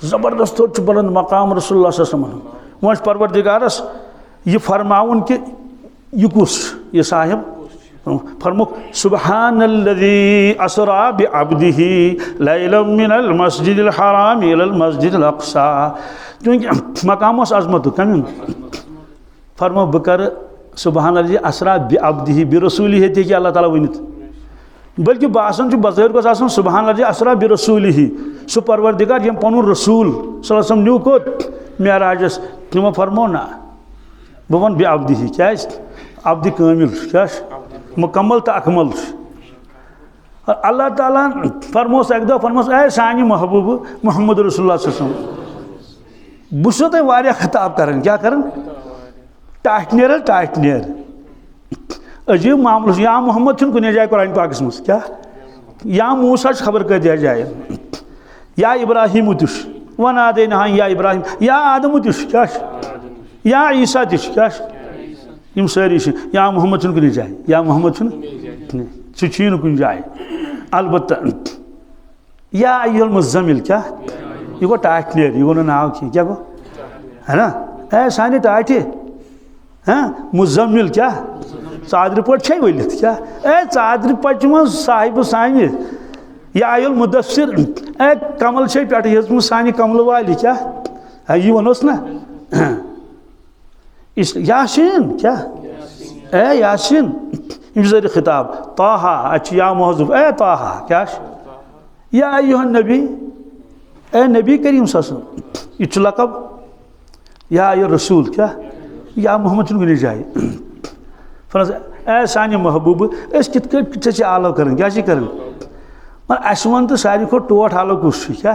जबरदस्त बुलंद मकाम रसूलुल्लाह वो परवरदिगारस ये फरमाउन कि यह कुस ये साहिब फरमुक सुब्हानल्लज़ी असरा बिअब्दिही लैलन मिनल मस्जिदिल हराम इलल मस्जिदिल अक़सा क्योंकि मकाम अजमत कम फरमो बह कर सुब्हानल्लज़ी असरा बिअब्दिही बिरसूलिही हे कि अल्लाह ताला वनित बल्कि बासन बज़ाहिर गोस आसन सुब्हानल्लज़ी असरा बिरसूलिही सु परवरदिगार यम पनुन रसूल सल्लल्लाहु अलैहि वसल्लम न्यू कोत मेराजस तमो फरमो ना बह वन बिअब्दिही क्या अब्द कामिल क्या मुकम्मल तो अकमल अल्लाह ताला फरमोस एक दो फरमोस ए सानी महबूब मोहम्मद रसूलुल्लाह सल्लल्लाहु अलैहि वसल्लम बुसो ते वारिया खिताब करन क्या करन टाट नेर अजीब मामल या मोहम्मद छुन कुछ जाए कुरान पाकस मस क्या या मूसा खबर कर दिया जाए या इब्राहिम तुश वना दे ना या इब्राहिम या आदम तुश क्या या ईसा तुश क्या यम सारी या मोहम्मद छुन कुछ जाए या मोहम्मद छुन सह कुछ जाए अलबत्ता या अय्युल मुज़्ज़मिल क्या ये गो टाट नेर ये गो नाव क्या गो है ना ए सानी टाटे हाँ मुज़्ज़मिल क्या चादर पट छे वलित क्या ए चादर पच साहिब सानि या अय्युल मुदस्सिर ए कमल छे पेट हेजम सानि कमल वाली क्या ये वनोस ना इस यासीन क्या ए यासीन इमजर खिताब ताहा अच्छा महजूब ए ताहा क्या या अय्युहन नबी ए नबी करीम सल्लल्लाहु अलैहि लकब या अय्युर रसूल क्या या मोहम्मद चुन जाए फरज ए सानि महबूब कित आलो कर क्या कर मगर अस वन तो सारी खो टोट आलो कुछ क्या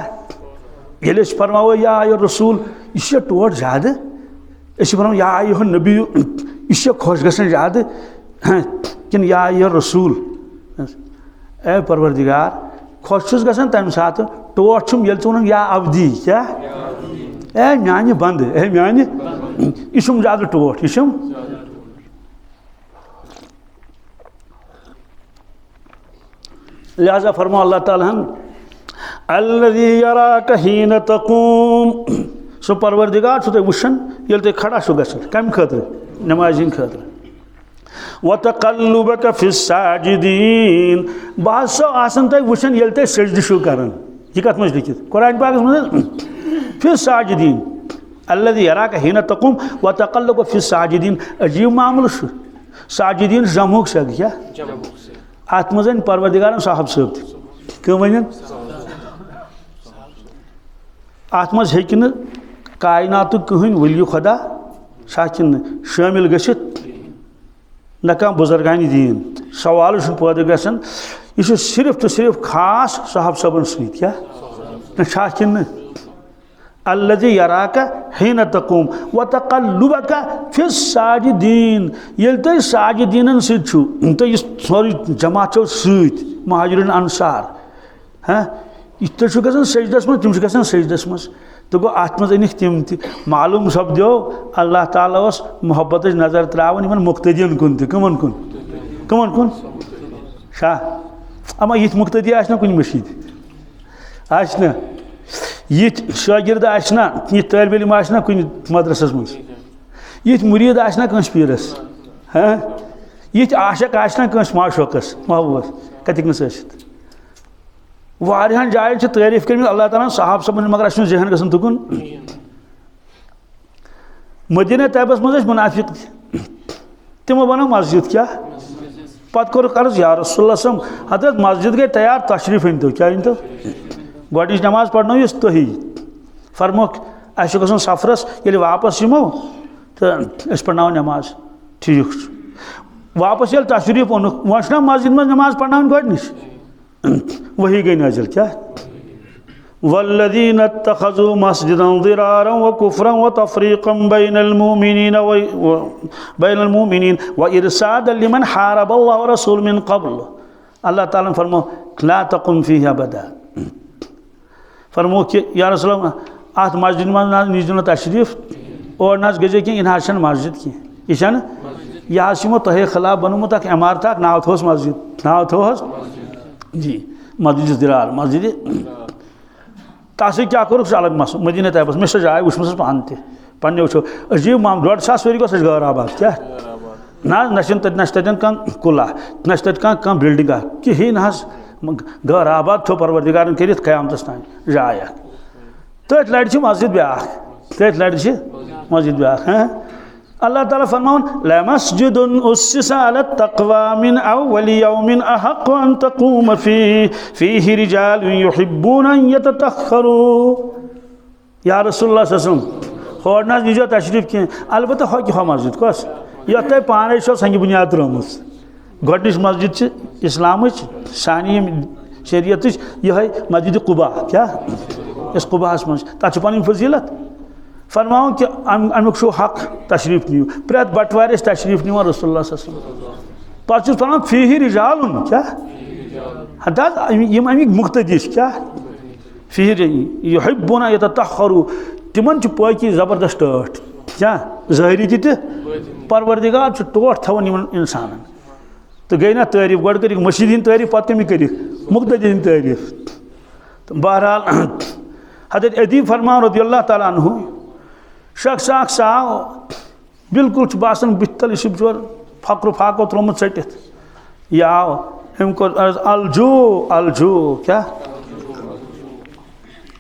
ये फरमाओ या अय्युर रसूल यह टोट ज्यादा फरमाओ या अय्युहन नबी यह खुश गसन ज्यादा किन या अय्युर रसूल ए परवरदिगार खुश गसन तम सात टोट छुम ये वन या अवधि क्या ए म्यान बंद ए म्यान यह ज्यादा टोट यह लिहाजा फरमा अल्लाह ताला अल्लज़ी यराका हीन तक़ूम सो परवरदिगार छो वुशन ये तुम खड़ा छो गसन कम खतर नमाज खतर व तक़ल्लुबका फिस साजिदीन बस आसन तुम वुशन ये तुम सजद छो करन यह कत मज लिखित कुरान पाकस मज फिस साजिदीन अल्लज़ी यराका हीन तक़ूम व तक़ल्लुबका फिस साजिदीन अजीब मामल साजिदीन जमुक से क्या अत मज परवरदिगार साहब सब कम वन अत मज हेन कायनात कहन वली खुदा साकिन शामिल गसित न कह बुजुर्गान दीन सवाल पैदा गसन यह सिर्फ तो सिर्फ खास साहब सबन सत क्या साकिन अल्लज़ी यराका हीन तक़ूम व तक़ल्लुबका फिस साजिदीन ये तुम साजिदीन सो सोरी जमात सत महाजिरीन अंसार हाँ तुम गसन सजदस मज तुम गसन सजदस मज तो गो अत मज अनिक तम मालूम सपदो अल्लाह ताला मोहब्बत नजर त्रावन इन मुक्तदियन कुन कमन कुन शाह अमा ये मुक्तदी आना कुन मशीद आना ये शागिर्द आना ये तालिब इल्म आना कुन मदरसस मज ये मुरीद आना कंस पीरस हाँ ये आशक आना कंस माशोकस महबूबस कतिक नसित वारियान जायन तारीफ कर अल्लाह ताला साहब सबन मगर अस जहन गसन तुकुन मदीना तैयबस मज मुनाफिक तमो बनो मस्जिद क्या पत कोर अर्ज या रसूलुल्लाह हजरत मस्जिद गई तैयार तशरीफ अन तो क्या अन तो गोड नमाज पढ़नो तुही फरमो अस गसन सफरस ये वापस यमो तो अस पढ़ना नमाज ठीक वापस ये तशरीफ ओन वह मस्जिद में नमाज पढ़ना गोडनिश वही गई नाजिल क्या वल्लज़ीन इत्तख़ज़ू मस्जिदन ज़िरारन व कुफ़रन व तफ़रीक़न बैनल मुमिनीन व इरसादन लिमन हारबल्लाह व रसूल मिन क़ब्ल। अल्लाह ताला ने फरमो ला तक़ुम फ़ीहा अबदा, फरमो कि या रसूल अत मस्जिद में नीजन तशरीफ और नज गजे कि इन मस्जिद की यह यह यमो तहे खिलाफ बनमुत इमारत नाव थोस मस्जिद नाव थोस जी मस्जिद ज़िरार मस्जिद तस क्या कोर अलग मस मदीना तैयबस मे जाए वुचम पान पे वो अजीब माम 1.5 वरी गो गौर आबाद क्या ना तन कह कुला ना तक बिल्डिंगा कहीं ना गौर आबाद थो परवरदिगार कर क़यामतस तान जाए तथ लड़ मस्जिद ब्या तथ लड़ मस्जिद ब्या अल्लाह ताला फरमाउन लमस्जिदुन उस्सिसा अला तक़वा मिन अव्वलि यौमिन अहक़्क़ु अन तक़ूम फ़ीहि रिजालुन युहिब्बून अन यततख़्ख़रू। या रसूलुल्लाह सल्लल्लाहु अलैहि वसल्लम होर ना दीजिए तशरीफ की अलबत्ता हो कि हो मस्जिद कस यह तह पाने संग बुनियाद त्रोमस गोडनिच मस्जिद इस्लाम सानी शरीयत यह मस्जिद कुबा क्या इस कुबास मज तथ पन फजीलत फरमाओ कि अमुक हक तशरीफ नीव प्रत बटवार तशरीफ निवान रसूलुल्लाह सल्लल्लाहु अलैहि वसल्लम पे फरमान फ़ीहि रिजालुन क्या हम अमिक मुख्तदिश क्या फ़ीहि युहिब्बूना यततख़्ख़रू तिमन पाकी ज़बरदस्त टोट क्या ज़ाहिरी ति परवरदिगार टोट थवन इंसान तो गई ना तारीफ गोड कर मस्जिद हंद तारीफ पे कमी कर मुख्तदी हंद तारीफ तो बहरहाल हज़रत अदीब फरमान रज़ियल्लाहु ताला अन्हु शख्स सा बिल्कुल बासन बितल बिचोर फक्र फाको त्रोमुत चटित यह आव अम कोर अलजू अलजू क्या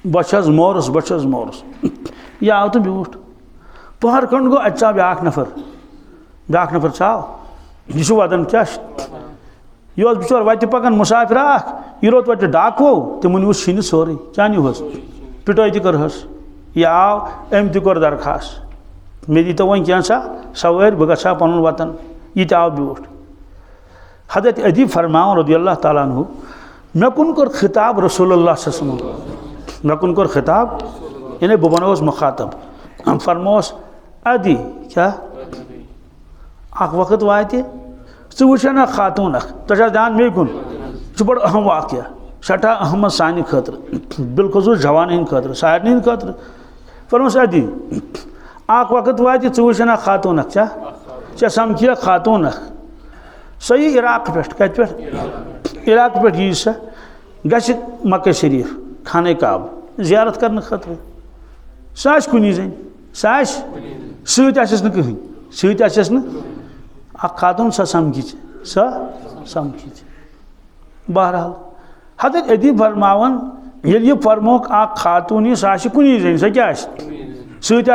बस मोरस यह आव तो ब्यूठ पहर खंड गो अत ब्या नफर चाव यह वदन क्या यह बिचोर वत पकान मुसाफिर यह रोत वत डाको तिमन वो शीन सोरे क्या नुहस पिटो तहस यह आव अम तोर दरखास्त मे दी तो वो क्या सवार बह गा पन वतन यह आव ब्यूठ हज़रत अदीब फरमाओ रज़ियल्लाहु ताला अन्हु मे कुन कोर खिताब रसूलुल्लाह सल्लल्लाहु अलैहि वसल्लम मे कुन कोर खिताब यानी बह बनोस मुखातब हम फरमोस अदी क्या अख वक्त वात वुना खातून तुझा ध्यान मे कुन बड़ अहम वाक़ सठा अहम सानि खतर बिलखसूस जवान हंद खतर सारनी हंद खतर फरमोस अदी अख वक्त वात वुना खातून चा समखिया खातून सही इराक पे कत पे इराक पे यी सा गश मक्का शरीफ खाने काब जियारत करने खतर सह कुनी जन सह सस न कहीं सस न खातून सह समखी बहरहाल हज़रत अदीब फरमावन ये फरमोक खातून सह कुनी जन सह क्या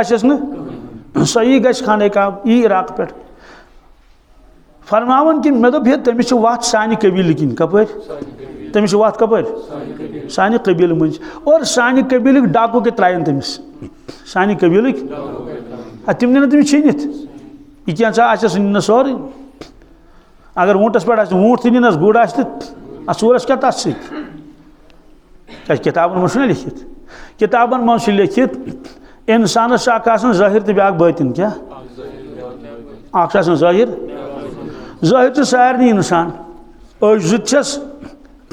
सस न सही गश खाने काब यी इराक पे फरमावन कि मे दोप तमिस वत सानि कबील किन कपर तमिस वत कपर सानि कबील मज और सानि कबील डाकू के त्रायन तमिस सानि कबील तम ना तमिस छीनित यह क्या सन सोरे अगर ऊँटस पे ऊँट तस गुड़ आसूरस क्या तथ क्या किताबन मज लिखित किताबन मज लिखित इंसानस ज़ाहिर तो ब्या बातिन क्या ज़ाहिर ज़ाहिर तो सारे इंसान जुस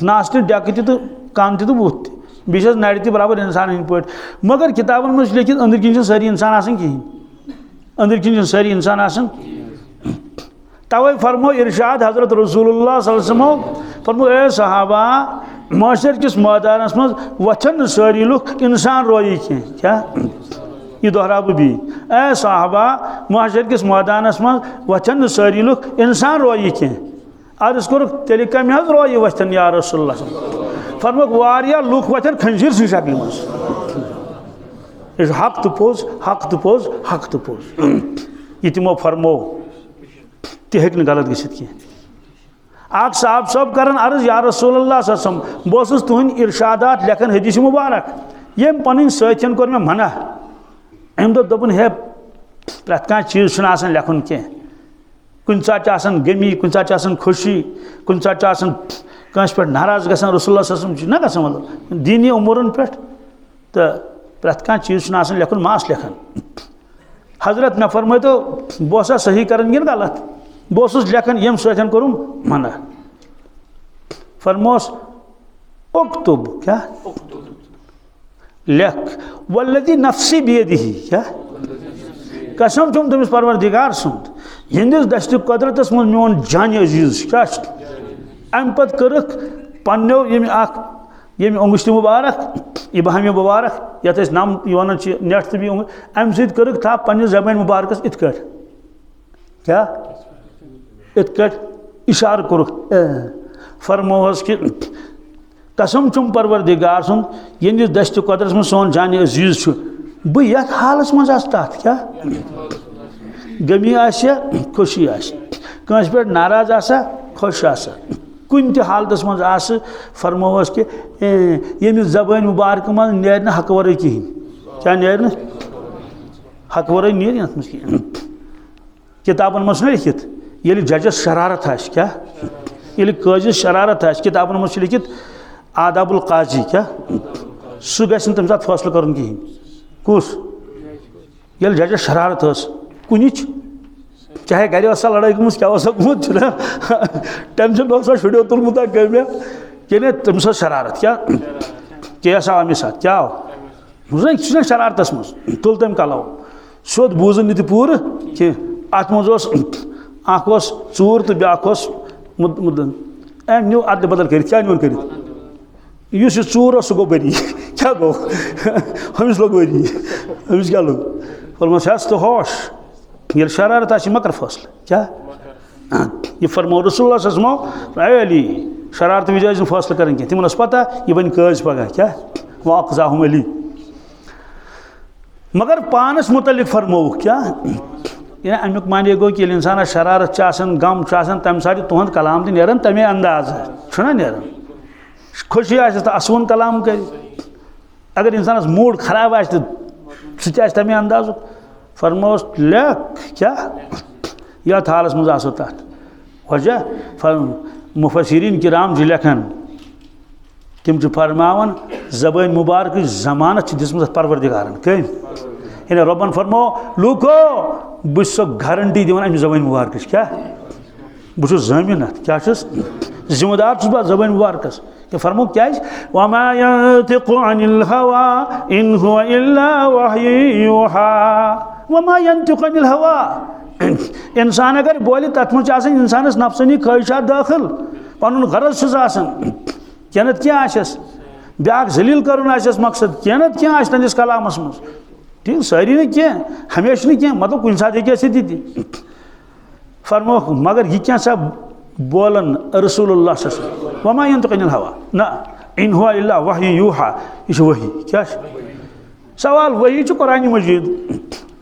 नास्त डेक तो कान तो बुत बीस नड़ त बराबर इंसान हंद पे मगर किताबन मज लिखित अंदर किन सारी इंसान आसान कहें अंदर किन सारी इंसान आसान तवे फरमो इरशाद हजरत रसूलुल्लाह सल्लल्लाहु अलैहि वसल्लम फरमो ए सहाबा महशर किस मैदानस मज वचन सारी लुक इंसान रोई क्या ये दोहराब भी ए साहबा महशर किस मैदानस मज वचन सारी लुक इंसान रोई अर्ज कोर तेल कम रोई वचन या रसूलुल्लाह फरमो वारिया लुक वचन खंजीर सी शक्ल मज हक तो पोज हक तो पोज हक तो पोज ये तमो फरमो तह गलत गि आख साहब सब करन अर्ज या रसूलुल्लाह सल्लल्लाहु अलैहि वसल्लम बस तुहद इरशादात लेखन हदीस मुबारक यम पन सथियन कोर मे मना अम दोपन हे प्रत कह चीज लेखन कह कुन सात गमी कुन सात खुशी कुन सात कस पे नाराज गसान रसूलुल्लाह सल्लल्लाहु अलैहि वसल्लम ना गसान मतलब दीनी उमूरन पे तो प्रत कह चीज लेखन मास लेखन हजरत मे फरमाय तो बह सही करन कि गलत बस लेखन यम सतन कोरुम मना फरमोस उक्तुब क्या लेख वल्लज़ी नफ्सी बियदिही क्या कसम तुम तमिस परवरदिगार सुंद यंदिस दस्त कुदरतस मन मोन जान अजीज क्या अम पत करक पन्नो यम अंगुश्त मुबारक इबाहम मुबारक यत नाम वन नेट भी अम सत करक था पन्ने ज़बान मुबारकस इत क्या इत इशार कोरुक फरमोहस कि कसम चुम परवरदिगार सुन यंदिस दस्त कुदरत में सोन जान अजीज बह यथ हालस मज तथ क्या गमी खुशी कस पे नाराज खुश कुन त हालतस मज फरमोहस कि यमिस ज़बान मुबारक मज नेर हक वर कहें क्या नेर हक वर नेर अत मज किताबन मज लिखित ये जजस शरारत क्या ये काजिस शरारत किताबन मज लिखित आदाबुल काजी क्या सह गि तम सात फैसला कर कहें कुस ये जजस शरारत कुनिच चाहे घर लड़ाई गम क्या गुत टेंशन शुड़ो तुलमुत मे कि तम शरारत क्या केस आव अमिस क्या सह शरारतस मज तुल तम कलव सोद बूजन नी पूर कि अत मज चूर तो ब्या मुदन अम न्यू अदल बदल कर क्या न्यून कर चूर सह गो बरी क्या गो अमिस लोग बरी अमिस क्या लोग फरमास तो होश ये शरारत मकर फैसला क्या ये फरमो रसूलुल्लाह सल्लल्लाहु अलैहि वसल्लम अली शरारत विज फैसला कर तिमन पता यह बन काज पगह क्या वाक़ज़ाहुम अली मगर पानस मुतलिक फरमो क्या अमुक माने गो कि इंसान शरारत गम तम सा तुहद कलाम तो नेरान तमे अंदाज छुना नेरान खुशी तो असवन कलाम कर अगर इंसान मूड खराब सह तमे अंदाज फरमोस लेख क्या यथ हालस मज आसो तथ वजह मुफस्सिरीन किराम लेखन तम फरमावन ज़बान मुबारक जमानत दिसमत परवरदिगारन कम यानी रब्बन फरमो लूको बह गारंटी दिवान अमि ज़बान मुबारक क्या बह ज़मीन अत क्या जिम्मेदार बह ज़बान मुबारक कि फरमो क्या वमा यंतिकु अनिल हवा इन हुवा इल्ला वह्यु यूहा वमा यंतिकु अनिल हवा इंसान अगर बोले तथ मज इंसानस नफसानी ख्वाहिशात दाखिल पनुन गरज कनत क्या ब्या जलील कर मकसद कनत क्या तंदिस कलामस मज ठीक सारी न कह हमेशा न कह मतलब कुछ सात हे फरमो मगर यह क्या सा बोलन रसूलुल्लाह सल्लल्लाहु अलैहि वसल्लम वमा यंतिकु अनिल हवा ना इन हुवा इल्ला वह्यु यूहा यह वही क्या सवाल वही कुरान मजीद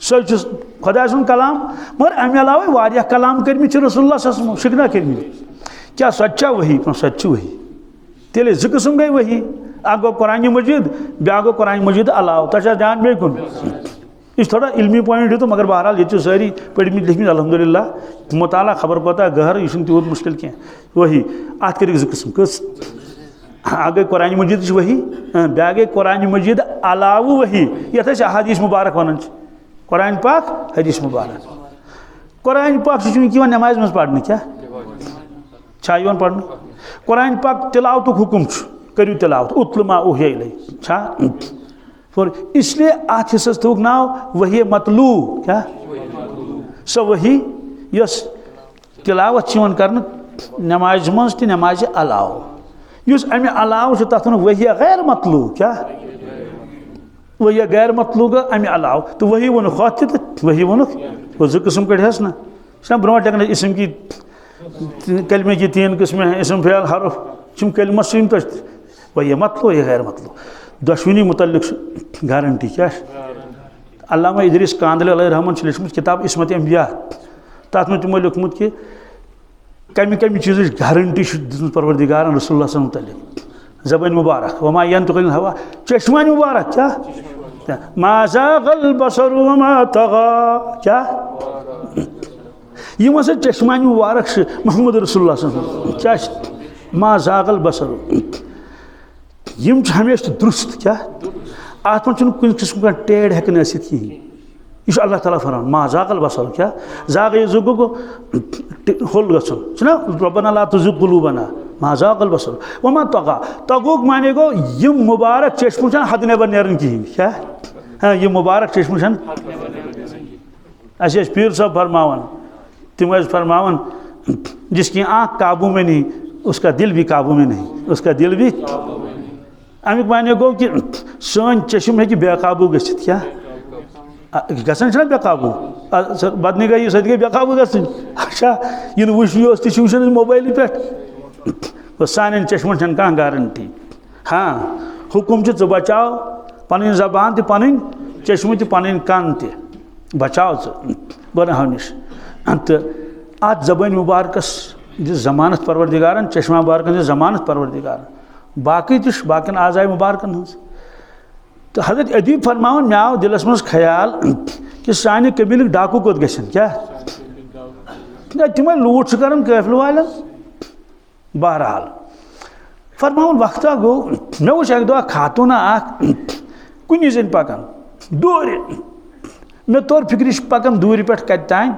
सह खुदा सुन कलाम मगर अमे अलावे वारिया कलाम कर्मि रसूलुल्लाह सल्लल्लाहु अलैहि वसल्लम शिकना कर्मि क्या सच्चा वही सच्ची वही तेल जो किस्म गई वही अ गो कुरान मजीद ब्या गो कुरान मजीद अलाव तह ध्यान बे कुन यह थोड़ा इल्मी पॉइंट तो मगर बहरहाल ये सारी पढ़म लिखम अल्हम्दुलिल्लाह मुताला खबर कोता गहर यह तूत मुश्किल कह वही अत कर जो किस्म कस अ गई कुरान मजीद वही ब्या गई कुरान मजीद अलाव वही यथ अहादीस मुबारक वन कुरान पाक हदीस मुबारक कुरान पाक नमाज मज पढ़ने क्या पढ़ने कुरान पाक तिलावत हुकुम करू तिलावत उतलमा उहिया इलैहि और इसलिए अत हिस्सस थोक नाव वही मतलू क्या सो वही यस तिलावत कर नमाज मज तो नमाज अलाव उस अमे अलाव तथ वही गैर मतलूब क्या वही गैर मतलूब अमे अलाव तो वही वो वही वो जो किस्म कड़स ना ब्रो इसम की कलमे की 3 किस्में हैं इसम फ़ेल हरफ चुम कलमा सुन पे वही मतलूब वही गैर मतलूब दशवनी मुतल्लिक गारंटी क्या अल्लामा इदरीस कांदली अलैहि रहमत लिखमुत किताब इस्मत अंबिया तथ में तमो लिखमुत कि कमी कमी चीज़ गारंटी परवरदिगारन रसूलुल्लाह मुतल्लिक ज़बान मुबारक वमा यंतिक़ु अनिल हवा चश्मान मुबारक क्या मा ज़ाग़ल बसरु वमा तग़ा क्या ये मसे चश्मान मुबारक से मोहम्मद रसूलुल्लाह क्या मा ज़ाग़ल बसरु यम हमेशा दुरुस्त क्या आत्मा कुन किस्म का टेढ़ हेकन आसित कहीं यह अल्लाह ताला फरमान मा ज़ाग़ल बसर क्या ज़ाग़ ये जुग को होल गसन रब्बना ला तुज़िग़ क़ुलूबना मा ज़ाग़ल बसर वमा तग़ा तग़ुक माने गो यम मुबारक चश्मु छन हद नेबर नेरन कहीं क्या हाँ ये मुबारक चश्मु छन ऐसे पीर साहब फरमावन तिम फरमावन जिसकी आँख काबू में नहीं उसका दिल भी काबू में नहीं उसका दिल भी अमिक माने गो कि सन चश्म है कि बेकाबू गसित क्या गसन छना बेकाबू बदनी गई सद गई बेकाबू गसन अच्छा इन वुश तुशन मोबाइल पे सान चश्मन छन कह गारंटी हाँ हुकुम च बचाओ पन जबान पन चश्म पन कान बचाओ गुनाहों निश तो अत जबान मुबारकस जमानत परवरदिगारन चश्मा मुबारकन जमानत परवरदिगारन बाकी बाकिन आज़ाए मुबारकन हज तो हजरत अदीब फरमावन मे आव दिलस मज ख्याल कि सानि कबील डाकू कोत गसन क्या तिम लूट कर कैफल वाल बहरहाल फरमावन वक्त गो मे वो एक दो खातूना कुन जन पकान दूर मे तोर फिक्र पकान दूर पे कत तान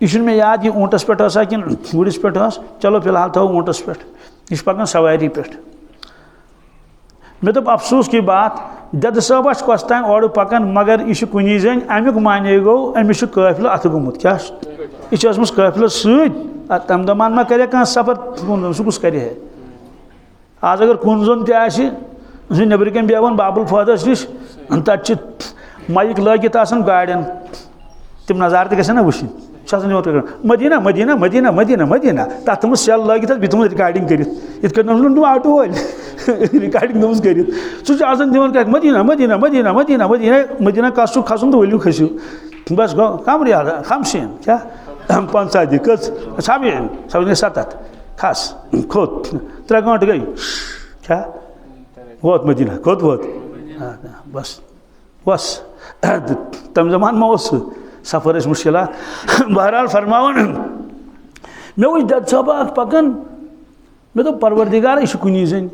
यह मे याद यह ऊँटस पे कि गुड़िस पे चलो फिलहाल थो ऊँटस पे यह पकान सवारी पे मे दोप अफसोस की बात दद साहब कस तान और पकान मगर यह कुन जन अमुक माने गो अमिस काफिल अत गोमुत क्या यह काफिल सम दमान मा करे कह सफर कुन सह कुस करे आज अगर कुन जोन तह नबर कन बेवन बाबुल फादस नश तत माइक लगित गाड़ियन तम नज़ार तक ना वुन Medina Medina Medina Medina Medina तथ तुम सेल लगित बह रिकॉर्डिंग कर आटो वाल रिकॉर्डिंग दस कर सह दिवान Medina Medina Medina Medina Medina Medina कसु खसन तो वलियो खसु बस गो कम रियाज कम शीन क्या 50 दी कस 70 खस खोत 3 घंटे गई क्या वोत मदीना खोत वोत बस बस तम जमान में सफ़र मुश्किल बहरहाल फरमावन मे वो दद साहब पकान मे दो परवरदिगार यह कुन जन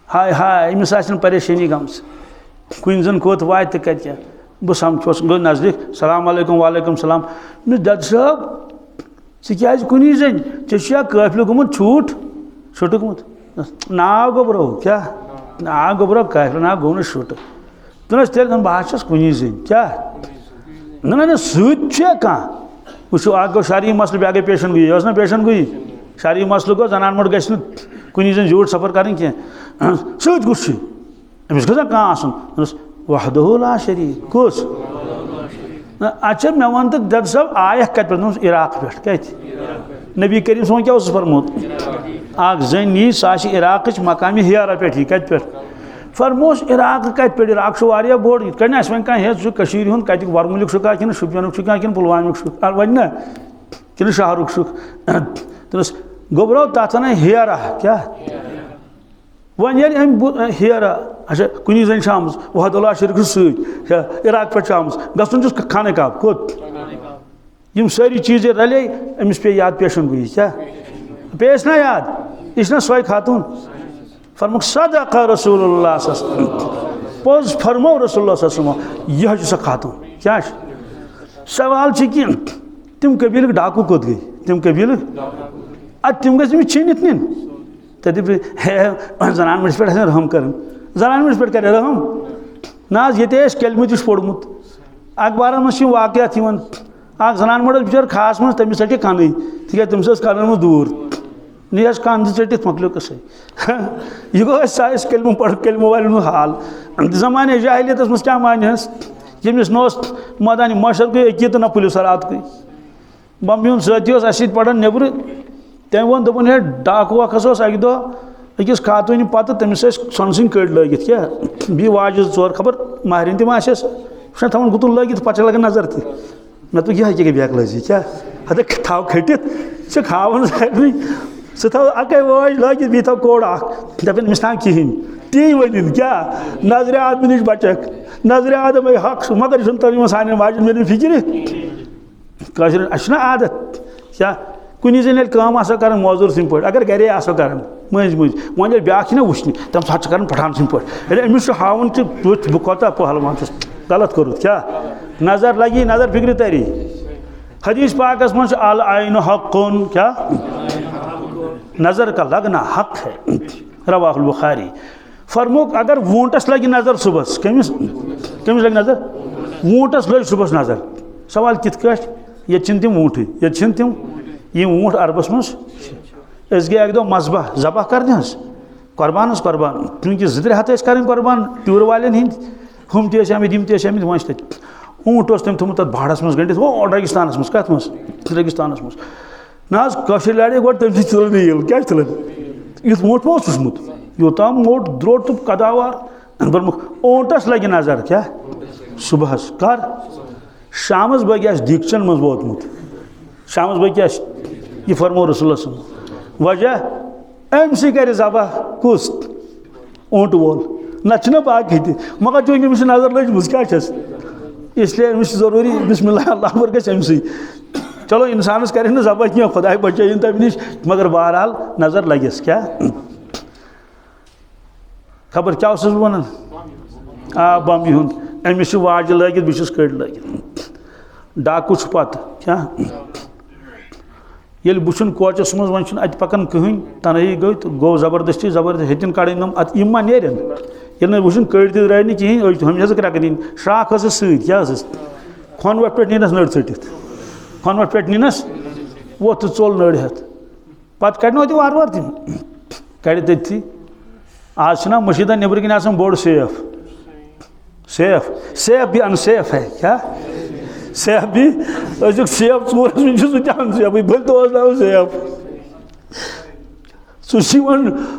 हाय हाय अमिस परेशानी गम्स कुन जन कोत वा कत क्या बह समझोस गो नज़दीक सलाम अलैकुम वालेकुम सलाम मे दद साहब क्या कुन जन ऐसा काफिल गोमुत छूटुकमुत नाव गो ब्रो क्या नाव गो ब्रो काफिल नाव गो छूट तुम तेल बह कुन जन क्या ना सह वो गो शारी मसल बे गई पेशन गोई ना पेशन गोई शारी मसल गो जनान मोट गि कुन जन झूठ सफर कर सत कुछ अमिस गो कह वहदहु ला शरीक कुस अच्छा मे वन तो दद साहब आया कत पे इराक पे कत नबी करीम सोन क्या फरमोत जन नी सह इराक मकामी हियारा पे कत पे फरमोस इराक कत पे इराक वारिया बोड़ ये वन कह कत वरमुलिक शुका कि शुपियन शुका कि पुलवामिक शुक वन ना कि शहरुक शुक तस गोबरो तथ वन हियारा क्या वन ये हियारा अच्छा कुन जन आम वहदुल्ला शरीक सत इराक पे आम गसन खाने काब कोत यम सारी चीज़ रले अमिस पे याद पेशन गोई क्या पेश ना याद यह ना सोई खातून फरमुक सदक़ रसूलुल्लाह पोज फरमो रसूलुल्लाह यह सह खातून क्या सवाल कि तम कबील डाकू कोत गई तम कबील तम गि छीनित नीन तब जनान मस पे रहम कर जनान मस पे करे रहम ना ये कलमुत पोड़मुत अखबार मज वाक़यात आख जनान मोड़ बिचार खास मज तमिस टे कन तिक तमिस कन दूर नी कन टित मकलो कस यह गो साइस कलम पढ़ कलम वाले हाल जमाने जाहिलियत मज क्या मान यमिस न मदानी मशर गई अकी तो ना पुलिस रात गई मम्मी साथी अस पढ़ान नबर तम वो दोपन है डाकू अख अकि दह अकिस खातून पत तमिस सोन सिंह कड़ लगित क्या बी वाज 4 खबर महरिन तम आस थवन गुतुन लगित पे लगन नजर मे तो यह गई बेक लजी क्या हद थव खटित खावन सारे सह थव अकै वाज लगित बी थव कोड़ दपन अमिस ना कहें ती वन क्या नजर आदमी नश बचक नजर आदम हक मगर तर सान माजन मे फिक्र कशर आदत क्या कुन जन कर मजूर सद पे अगर गरे आसो कर मज मज वो ब्या ना वुचन तम सात कर पठान सद पे अमिस हावन बह कोता पहलवान गलत कोरुत क्या नजर लगी नजर फिक्र तरी हदीस पाकस मज अल आइन हक़ुन क्या नजर का लगना हक है रवाहुल बुखारी फरमोक अगर वोटस लगे नजर सुबह कमिस कमिस लगे नजर वोटस लग सुबह नजर सवाल कित ये तम वोट ये तम ये वोट अरबस मज गए अक दो मजबह जबह करने कुर्बान क्योंकि 2-3 हथ कर कुर्बान ट्यूर वाले हंद हम तम वो ऊँट तम थोमुत बाड़स मज गंडित वो रेगिस्तान मज कत मज रेगिस्तान मज ना कशर लड़े गो तम तुलन यल क्या तुलन युथ मोट मो वुचमुत योताम मोट द्रोट तो कदावार बर्मुख ओंटस लगे नजर क्या सुबह कर शामस बह दीक्षन मज वोतमुत शामस बह यह फरमो रसूल वजह अमि कर जबह कुस ओंट वोल ना बाकी मगर चूंकि अमिस नजर लजम क्या इसलिए अमिस जरूरी बिस्मिल्लाह अल्लाह पर गमि चलो इंसानस कर जबह क्या खुदा बचाइन तम नश मगर बहरहाल नजर लगिस क्या खबर क्या वन आ बम्बी हूँ अमिस वाज लगित बस कड़ लगित डाकू पत क्या ये बुन कोचस मज वन अत पकान कहीं तनही गई तो गो जबरदस्ती हेतिन कड़न अत मा नेरन ये वो कड़ द्राय नी कहें हम क्रैक दी श्राख क्या खोन वट पे नीनस नड़ टित खोन वट पे नीनस वो तो चोल नड़ हेत पत कड़नो वार वार तम कड़ तथी आज ना मशीदा नबर कन बोर्ड सेफ सेफ सेफ भी अनसेफ है क्या सेफ भी अजुक सेफ चूरस में सह अनसेफ भल तो सेफ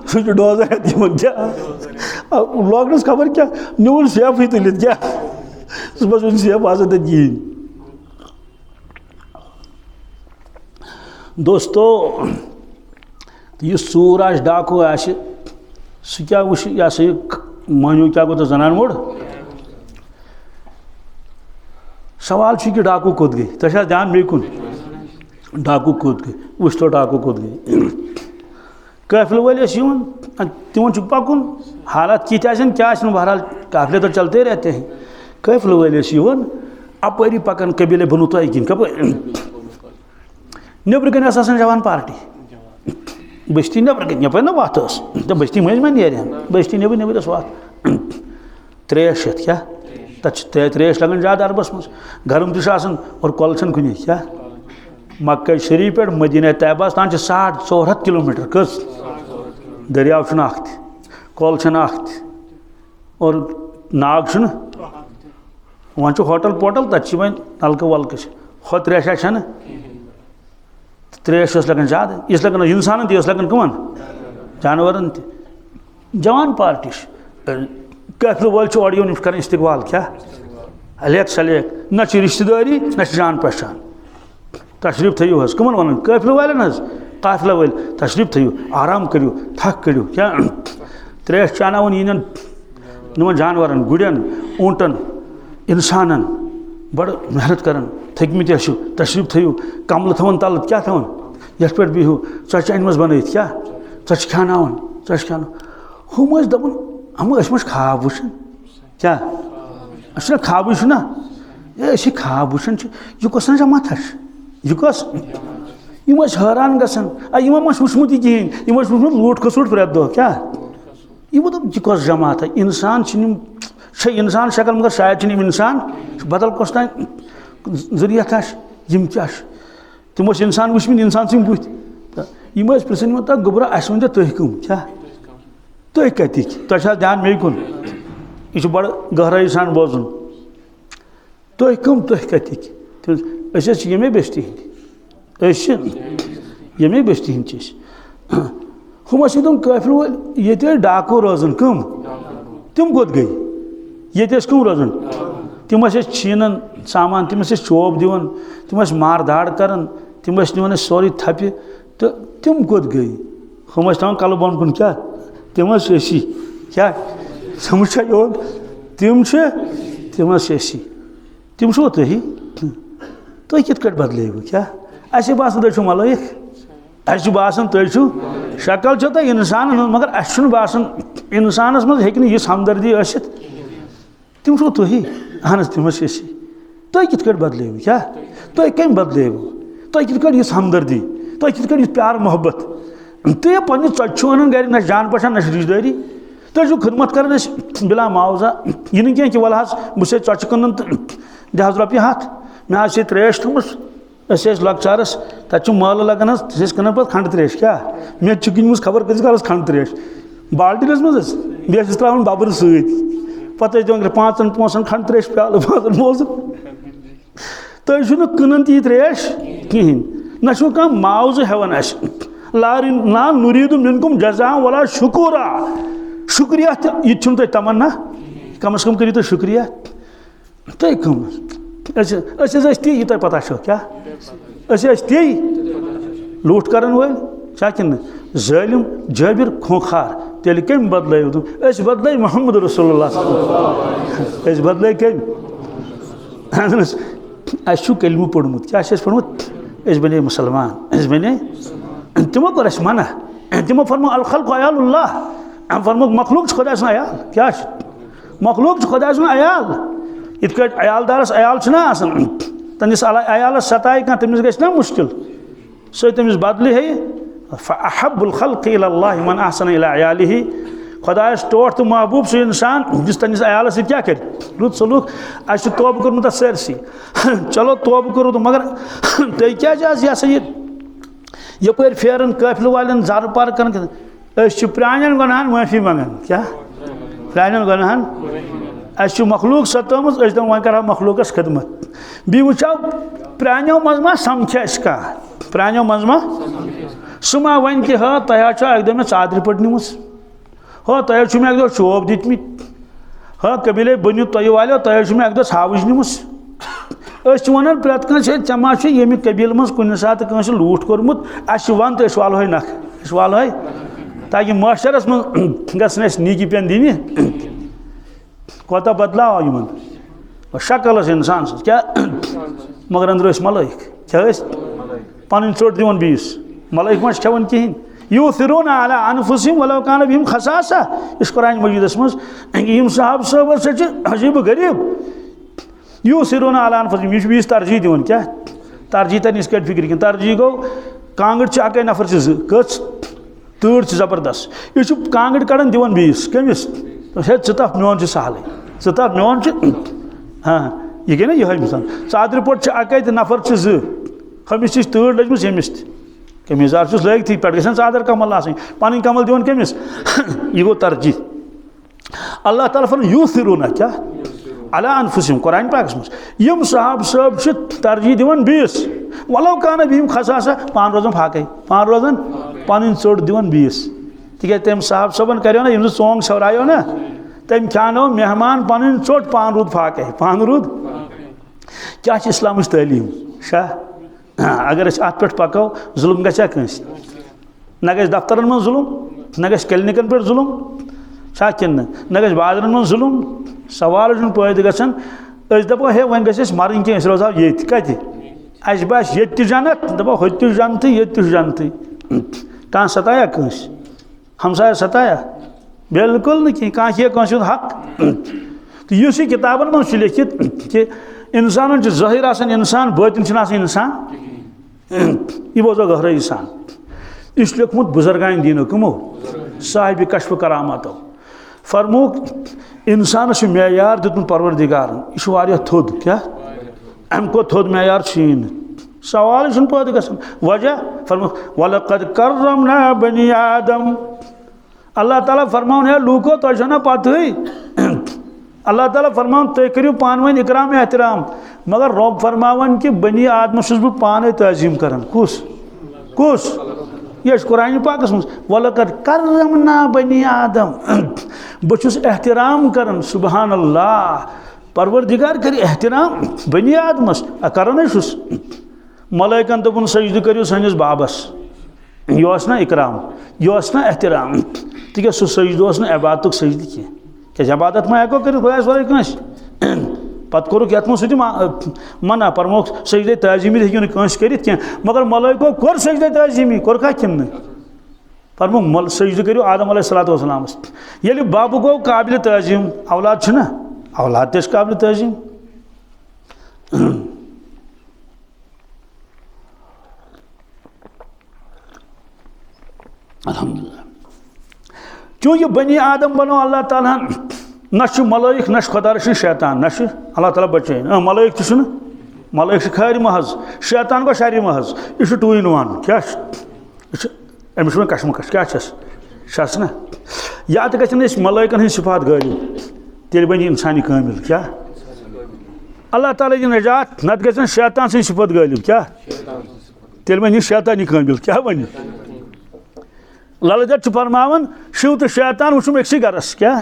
सह डोजा क्या लॉकनस खबर क्या न्यून सेफ ही तुलित क्या सुबह सेफ आसान कहें दोस्तों यह सूर आज डाकू आ सह क्या वो यह महनू क्या गो तो जनान मोड़ सवाल कि डाकू कोत गई तो ध्यान बे कुन डाकू कोत गई वुच तो डाकू कोत गई काफिल वाले तिमन पकुन हालात कित क्या बहरहाल काफिले तो चलते रहते हैं काफिल वाले अपरी पकान कबीले बनो तो किन कप नबर कन जवान पार्टी बस्ती नबर कन यप ना वत तो बस्ती मज मा नेरन बस्ती नबर नबर वत 3 क्या तक 3 लगन ज्यादा अरबस मज गर्म तन और कल कुन क्या मक्का शरीफ पे मदीना तैयबा तान 450 किलोमीटर कस दरियाव कल और नाग वन होटल पोटल तक वो नलक वलक हो त्रेशा त्रेश लगन ज्यादा इस लगन इंसान इस लगन कमन जानवर जवान पार्टी काफिल वाल और यून कर इस्तकबाल क्या अलेक सलेक न रिश्तेदारी न जान पहचान तशरीफ थो कमन वन काफिल वाले काफिला वाल तशरीफ थो आराम करो थक करो क्या त्रेश चानावन इन नमन जानवर गुड़न ऊँटन इंसानन बड़ मेहनत कर थकमित तशरीफ थो कमल थवन तल क्या थवन ये पे बिहू चन मज बन क्या खानावन खान हम दपन हम खाब वुचन क्या अच्छा खाब वुच ना ये खाब वुचन यह कस ना मत यह कस यम हैरान गसान यमो वुचमुत कहें यम वुचमुत लूट खसूट प्रेत दह क्या यमो दोप यह कस जमात है इंसान इंसान शक्ल मगर शायद इंसान बदल कस तान जरियत यम क्या तमो इंसान वुचम इंसान सम बुत यम पृछन मे गोबरा अस वन तुम क्या तुम कतिक तुम ध्यान मे कुन यह बड़ गहराई सान बोजन तुम कतिक यमे बेस्ती हंद यमे बेस्ती हंद हम तम काफिल वल ये डाकू रोजन कम तम कोत गई ये कम रोजन तम छीनन सामान तम चोप दिवन तम मार धाड़ कर तम निवन सोरी थपि तो तम कोत गई हम तक कल बोन कुन क्या तम असी क्या समझ योन तम असी तम छो तुम तुम कित बदल क्या अस बासान तुम मलैक अस बासान तुम शक्ल तुम इंसान मगर अस बासान इंसानस मज हे यह हमदर्दी आसित तम छो तुम अहन तम असी तुम कित बदल क्या तुम कम बदल तुम कित यह हमदर्दी तुम कित प्यार मोहब्बत तुम पे चो अन गर न जान पहचान न रिश्तेदारी तुम खिदमत कर बिला मुआवजा यह नहीं कि वल बस चो कन तो दह रुपये हाथ मे आज त्रेश थोस लकचारस तक माल लगान कन पे खंड त्रेश क्या मे चुकन खबर कस खंड त्रेश बाल्टीनस मज बे त्रा बबर सत दिवन 5 पोसन खंड त्रेश प्याल 5 मोज तुम कन ती त्रेश कहें ना मुआवजा हेवन अस ला नुरीद मिनकुम जज़ा वला शुकुरा शुक्रिया यह तुम तमन्ना कम अज़ कम करो तुम शुक्रिया तुम कम ती यह तुम पता क्या ती लूट कर वल क्या कि ज़ालिम जाबिर खोखार तेल कम बदल तुम बदल मोहम्मद रसूलुल्लाह बदल कम अस कलमु पोर्मुत क्या पोर्मुत बने मुसलमान बने तमो कर मना तमो फरमो अल खल्क़ु अयालुल्लाह फरमो मखलूक खुदा सुन अयाल क्या मखलूक खुदा सुन अयाल इत अयालदारस अयाल तमिस अयालस सताय कह तमिस गस ना मुश्किल सो तमिस बदल है अहब्बुल खल्क़ि इलल्लाह मन अहसन इला अयालिही खुदायस टोट तो महबूब सह इंसान जिस तमिस अयालस क्या कर रुत सलूक अस तोब कर्मुत सरसी चलो तोब करो तो मगर तुम क्या यह सा यपर फेरन काफिल वालन जार पार कर प्रान गुनाहन माफी मंगान क्या प्रान गुनाहन अस मखलूक सतम वन कर मखलूकस खिदमत बी वो प्रानो मज समझ कह प्रानो मज सह मा वन कि हाँ तुम अक दो मे चादर पे निम हाँ तुम मे अक दो चोप दितमित हाँ कबीले बनो तुम वालो तुम मे अक दो हावज निमस वन प्रेत मा ये कबील मज कुन सात लूट कोर्मुत वन तो वालो नख वालो ताकि माशरस मज नीकी पेन दिन कोता बदलाव इन शक्ल इंसान क्या मगर अंदर मलैक क्या पन चोट दिवन बीस मलैक मा खेवन कहें यूथिरूना अला अनफुसिहिम वलौ कान बिहिम खसासा इस कुरान मजीदस मज यम साहब सब अजीब गरीब यूथिरूना अला अनफुसिहिम यह बीस तरजीह दिवन क्या तरजीह तन इस फिक्र कह तरजीह गो कांगड़ अक नफर कच तूड़ जबरदस्त यह कांगड़ कड़न दिवन बीस कमिस हे तफ मोन सहल तफ मोन हाँ यह गई ना यह मिसाल चादर पोट अक नफर खमिस तूड़ लजम यमिस कमीजार लग थी पे गन चादर कमल पन कमल दिवन कमिस यह गो तरजीह अल्लाह ताला फरमान यूथिरूना क्या अला अनफुसिहिम कुरान पाकस मज यम साहब सब तरजीह दिवन बीस वलौ कान बिहिम खसासा पान रोजन फाके पान रोजन पन चोट दिवन बीस तिक तम साहब सबन करो ना चोंग सवरायो ना तम खानो मेहमान पन चोट पान रूद फाके पान रूद क्या इस्लाम तलीम शाह अगर अत पे पको जुल्म गया कंस न ग दफ्तर मज जुल्म न ग क्लिनिकन पे जुल्म छा कि न ग बाजरन मज जुल्म सवाल पैद गसन दपो हे वन गस मरन कह रोजा ये कत अस बस ये जन्नत दपो हो जन्नत ये जन्नत कह सताया कंस हमसाया सताया बिल्कुल न कह कंस हक तो इस किताबन मज लिखित कि इंसान ज़ाहिर आसान इंसान बातिन इंसान यह बोझो गहराई सान इस लिखमुत बुजुर्गान दीनो कमो साहिब कश्फ करामतो फरमूक इंसान मेयार दितमुत परवरदिगारन यह थोद क्या अम को थोद मेयार छीन सवाल पैदा गसान वजह फरमा वलक़द कर्रमना बनी आदम अल्लाह ताला फरमान है लूको तो ना पत अल्लाह ताला फरमान तुम करो पान वन इकराम एहतराम मगर रब फरमान कि बनी आदम बह पान तज़ीम करान कुस कुस यह कुरान पाकस मज वलक़द कर्रमना बनी आदम बहुस एहतराम करान सुबहान अल्लाह परवरदिगार कर एहतराम बनी आदमस करान मलाइकन दोपन सजद करो सनिस बाबस यह ना इकराम यह ना एहतराम तिक सह सजद ना इबादत सजद कह क्या इबादत मा हेको कर खुदास वाले कस पत कोरुक यथ मो मना परमोक सजद तज़ीमी हेक्यो नस कर मगर मलाइको कोर सजद तज़ीमी कोरखा किन परमोक सजद करो आदम अलैहिस्सलामस ये बाप गो काबिल तज़ीम औलाद ना औलाद ते काबिल तज़ीम अल्हम्दुलिल्लाह क्योंकि बनी आदम बनो अल्लाह ताला न मलाइक न खुदा रशीन शैतान न अल्लाह ताला बचे मलाइक तो मलाइक खैर महज शैतान गो शर महज यह 2 in 1 क्या अमिस कशमकश क्या ना या तो गन मलाइकन हज सिफात गालिब तेल बन इंसानी कामिल क्या अल्लाह ताला दी नजात नत गन शैतान सं सिफत गालिब क्या तेल बन शैतानी कामिल क्या बन ललदत फरमान शिव तो शैतान वुम एक गरस क्या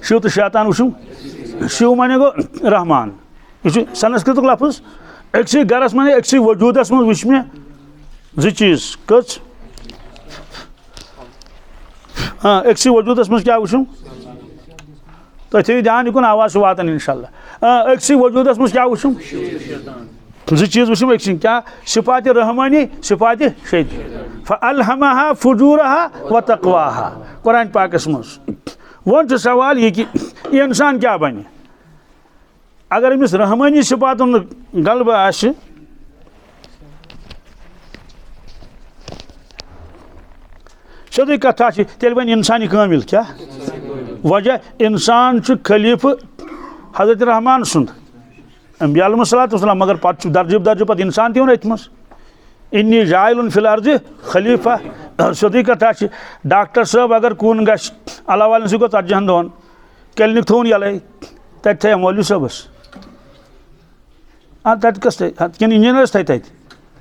शिव तो शैतान वुम शिव माने गो रहमान यह संस्कृत लफ्ज एक गरस माने एक वजूदस मज वुच मे 2 चीज कच एक वजूदस मज क्या वुम तो थो ध्यान युन आवाज वातान इंशाअल्लाह एक वजूदस मज क्या वुम 2 चीज वुम एक क्या सिफात रहमानी सिफात शैतानी फ़अल्हमहा फुजूरहा व तक़वाहा कुरान पाकस मज वो सवाल ये कि यह इंसान क्या बने अगर अमिस रहमानी सिफात गलब आसि सदी कथा तेल बन इंसानी कामिल क्या वजह इंसान खलीफ हजरत रहमान सुंद अंबिया अलैहिस्सलाम मगर पत दर्ज पत इंसान तवन अत मज इन्नी जाइलुन फिल अर्ज़ खलीफा सदी कथा डॉक्टर साहब अगर कून गश अल्लाह वाले सह गो 40 दोहन क्लिनिक थोन यल तत थे मौलवी साहबस तत कस किन इंजीनियरस थे तत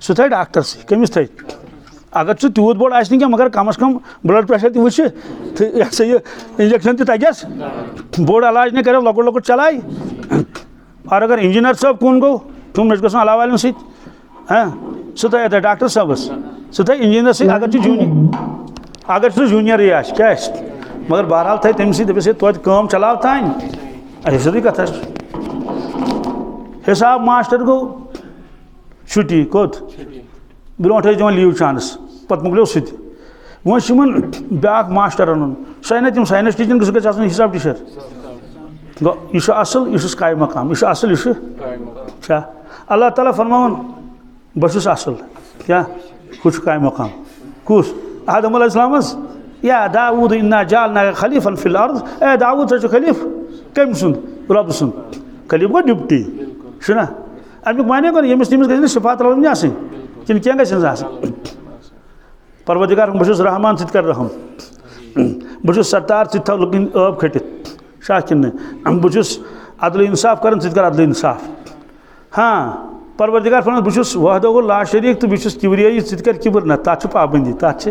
सह थे डॉक्टर से कमिस थे अगर तूत बोड़ आस मगर कम अज़ कम ब्लड प्रेशर तह वुच तो यह इंजेक्शन तगस बोड़ इलाज न कर लकुट लकुट चलाए और अगर इंजीनियर साहब कून गो तुम मे गो अल्लाह वाले सह थे डॉक्टर साहबस सह थे इंजीनियर से अगर जूनियर ये क्या मगर बहरहाल थे तम सी तो चलाव तान सदी कथ हिसाब मास्टर गो छुट्टी कोत ब्रो दिवान लीव चांस पत मुकलो सह वो ब्या मास्टर अन साइंस टीचिंग सह हिसाब टीचर गो यह असल यह काय मकाम यह असल यह अल्लाह ताला फरमान बस असल क्या कुछ काय मकाम कुस आदम अलैहिस्सलामस या दाऊद इन्ना जालना खलीफन फिल अर्ज़ ए दाऊद छु खलीफ कम सुंद रब सुंद खलीफ गो डिप्टी छुना अमिक माने गो यमिस तमिस गज सिफात रलम आसिन किन क्या गज आसिन परवरदिगार बस रहमान सत कर रहम बस सत्तार सत थव लुकिन अब खटित शाह किन बस अदल इंसाफ कर सत कर अदल इंसाफ हाँ परवरदिगार फरमान बस वहदो ला शरीक तो बस किबरियाई सत कर किबर न तथ पाबंदी तथ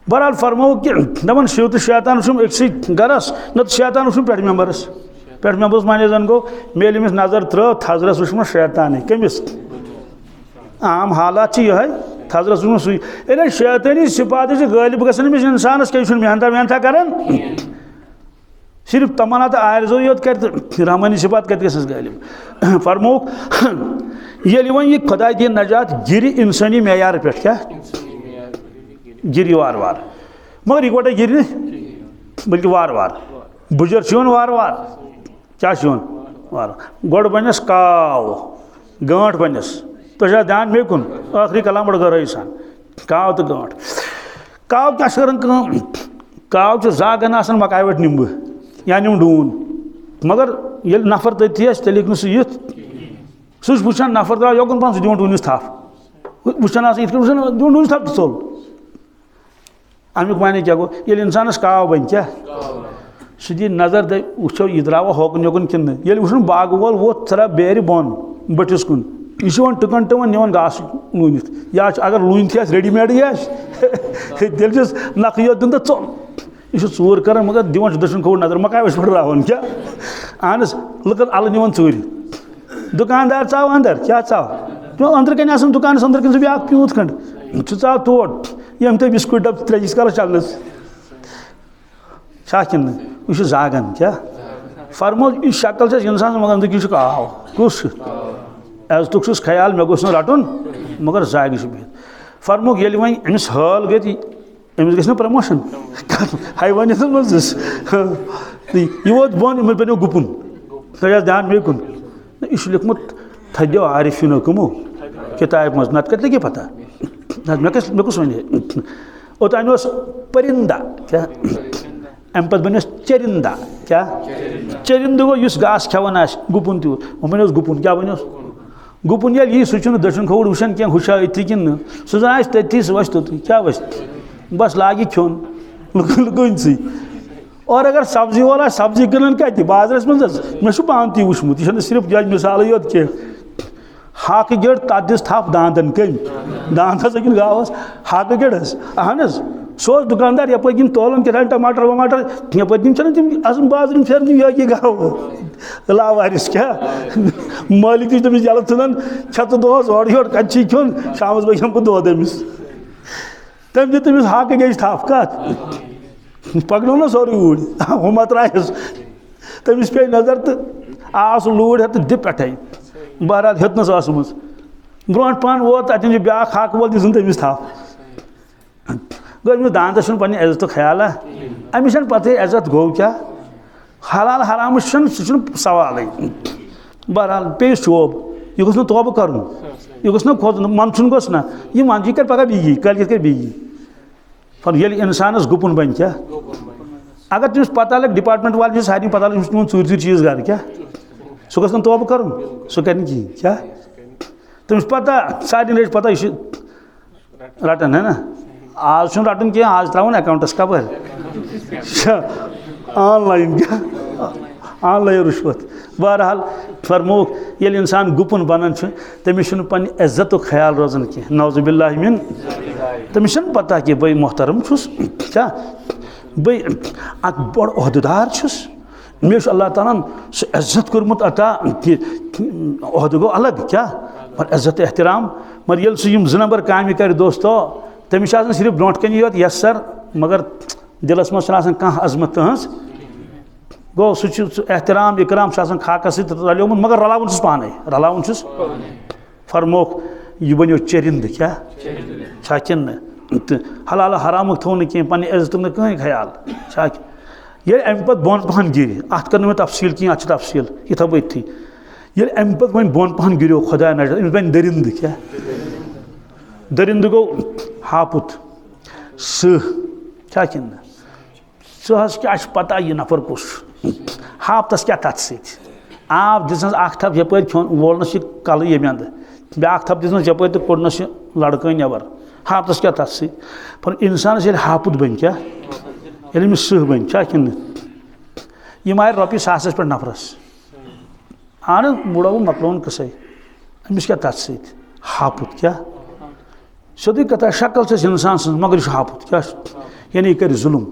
बहरहाल फरमो कि दपन शिव तो शैतान वुम एक गरस न शैतान वुम पे मेंबरस माने जन गो मेल अमिस नजर त्रो थजरस वुम शैतान कमिस आम हालात यह थजरस वुम सु शैतानी सिफात गालिब गसन अमिस इंसानस क्या मेहनता वेहनता करान सिर्फ तमन्ना तो आरज़ो योत कर रहमानी सिफात कत गस गालिब फरमोक ये यह खुदा दी नजात गिर इंसानी मेयार पे क्या गिर वार वार मगर इकवटे गिर बल्कि वार वार बुजर वार वार क्या वार गोड़ बनस काव गांठ बनस तो ध्यान मे कुन आखिरी कलाम बड़ गहराई सान काव तो गांठ काव क्या कर काव जागन आसान मकाई वट निम्ब या निम डून मगर ये नफर तथी तेल सह सह वुचान नफर द्राव योकुन पान सह दिवन डूनिस थप वुचान वुचान दिवन डूनिस थप चोल अमुक माने क्या गो ये इंसानस काव बन क्या सह दी नजर दे वो यह द्रावा होकन योकुन किन ये वुन बाग वोल वो थरा बेर बोन बटिस कुन यह वन टुकन टुकन निवन घास लूनित या अगर लून थी रेडीमेड तेल नक यो दिन तो चोल यह चूर कर मगर दिवन दक्षिण खोड़ नजर मकाय पे रावन क्या अहन लुकन अल निवन चूर दुकानदार चाव अंदर क्या चाव अंदर कन दुकान अंदर कन ब्या प्यूत खंड चाव तोड़ यम ते बिस्कुट डब त्रेजिस कल चलनस शाकिन यह जागन क्या फरमो यह शक्ल इंसान मगर अंदर यह आव कुस अजुक ख्याल मे गोस रटुन मगर जाग बिहित फरमो ये वन अमिस हाल गई अमिस गई प्रमोशन हाइवानियत मज यह वोत बोन इन पे गुपुन थो ध्यान मे कुन यह लिखमुत थो आरिफिनो कमो किताब मज नत कत लगे पता मे कुछ वन ओतान परिंदा क्या अम पे बन चरिंदा क्या चरिंद गो घास खेवान गुपुन तूत वो गुपुन क्या बन गुपुन ये सह दक्षिण खोड़ वुचान क्या हुशा अथी कि सह जन तथी सह वस तोत क्या वस बस लागे खोन लुकनसी और अगर सब्जी वाला सब्जी क्लान कत बाजरस मज मे पान ती वुचमुत यह सिर्फ जज मिसाल योत कह हाक गेड़ तथ दिस थप दांदन कम दांदस अकिन गावस हाक गेड़स अहन सो दुकानदार यप किन तोलन क्या टमाटर वमाटर यप तम तम बाजर फेरन ये गाव लावारिस क्या मालिक तमिस जल थुन छत दोस और योर कच्ची खोन शाम बम बह दो तमिस तम दित तमिस हाक गई थप कत पकड़ो ना सोरी ऊर हम त्रायस तमिस पे नजर तो आव सह लूर तो दि पे बहरहाल हेतनस आसम ब्रोह पान वोत अतन ब्या हाक वोल दिन तमिस थप गो दांदस पे इज्जत ख्याल अमिस पता इज्जत गो क्या हलाल हराम सह सवाल बहरहाल पे शोब यह गोस तोब कर यह गोस खोद मनसुन गोस ना यह मन यह कर पगह बीगी कल कर बीगी पर ये इंसानस गुपुन बन क्या अगर तमिस पता लग डिपार्टमेंट वाले सारे पता लग तुम चूर चूर चीज घर क्या सह गोस तोब कर सह कर क्या तमिस पता सारे रट पता यह रटन है ना आज रटन क्या आज त्रावन अकाउंटस कबर ऑनलाइन क्या ऑनलाइन रुश्वत बहरहाल फरमोक ये इंसान गुपुन बनान तमिस पन इज्जत ख्याल रोजान कह नौजुबिल्लाहि मिन तमिस पता कि बे मोहतरम क्या बे अक बड़ ओहदेदार मे अल्लाह ताला सह इज्जत कोरमुत अता कि ओहद गो अलग क्या पर इज्जत एहतराम मगर ये सह ज नंबर काम कर दोस्तों तमिस सिर्फ ब्रोट कन योत यस सर मगर दिलस मज कह अजमत तहज गो सह एहतराम इकराम खाकस रलोमुत मगर रलावन पाने रलावन फरमोक यह बनो चरिंद क्या छाकिन तो हलाल हराम थो न कह पे इज्जत न कहीं ख्याल ये अम पे बोन पहन गिर अत कर मे तफसील कह अत तफसील यह थो अथी ये अम पे वो बोन पहन गिरो खुदा नजर अमिस बन दरिंद क्या दरिंद गो हापुत सह क्या किन सहस क्या पता यह नफर कुस हापतस क्या तथ सत आब दिसन अख थप यप वोलनस कल ये अंद ब्या थप दिसन यप तो कोड़नस लड़कन नबर हापतस क्या तथ सत पर इंसानस ये हापुत बन क्या ये सह बन क्या किन यह आये रोपये सासस पे नफरस आन बुढ़ो मकलोन कसे अमिस क्या तथ सत हापुत क्या सोदी कथा शक्ल से इंसान मगर हापुत क्या यानी कर जुल्म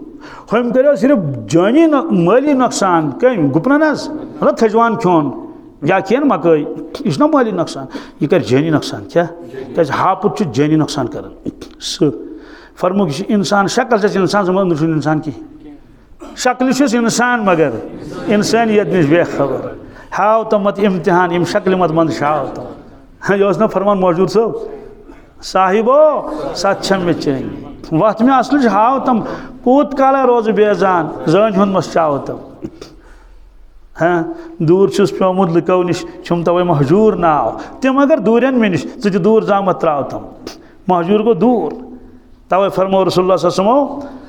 हम करो सिर्फ जानी माली नुकसान कम गुपन मतलब थजवान खोन या खेन मकई यह माली नुकसान यह कर जानी नुकसान क्या क्या हापुत जानी नुकसान कर सह फरमुक इंसान शक्ल से इंसान मगर इंसान कह शक्ल इंसान मगर इंसानियत नश बेखबर हाव तो मत इम्तिहान यम शक्ल मत मंद शाव तो यह ना फरमान मौजूद सब साहिबो सच्छम में चेंगे वत में असल हाव तम कूत काला रोज बेजान जान हुन मस चाव तम हाँ दूर प्योमुत लुको नश तवे महजूर नाव तम अगर दूरन मे नश ज दूर जामत त्राव तम महजूर गो दूर तवे फरमो रसूलुल्लाह सल्लल्लाहु अलैहि वसल्लम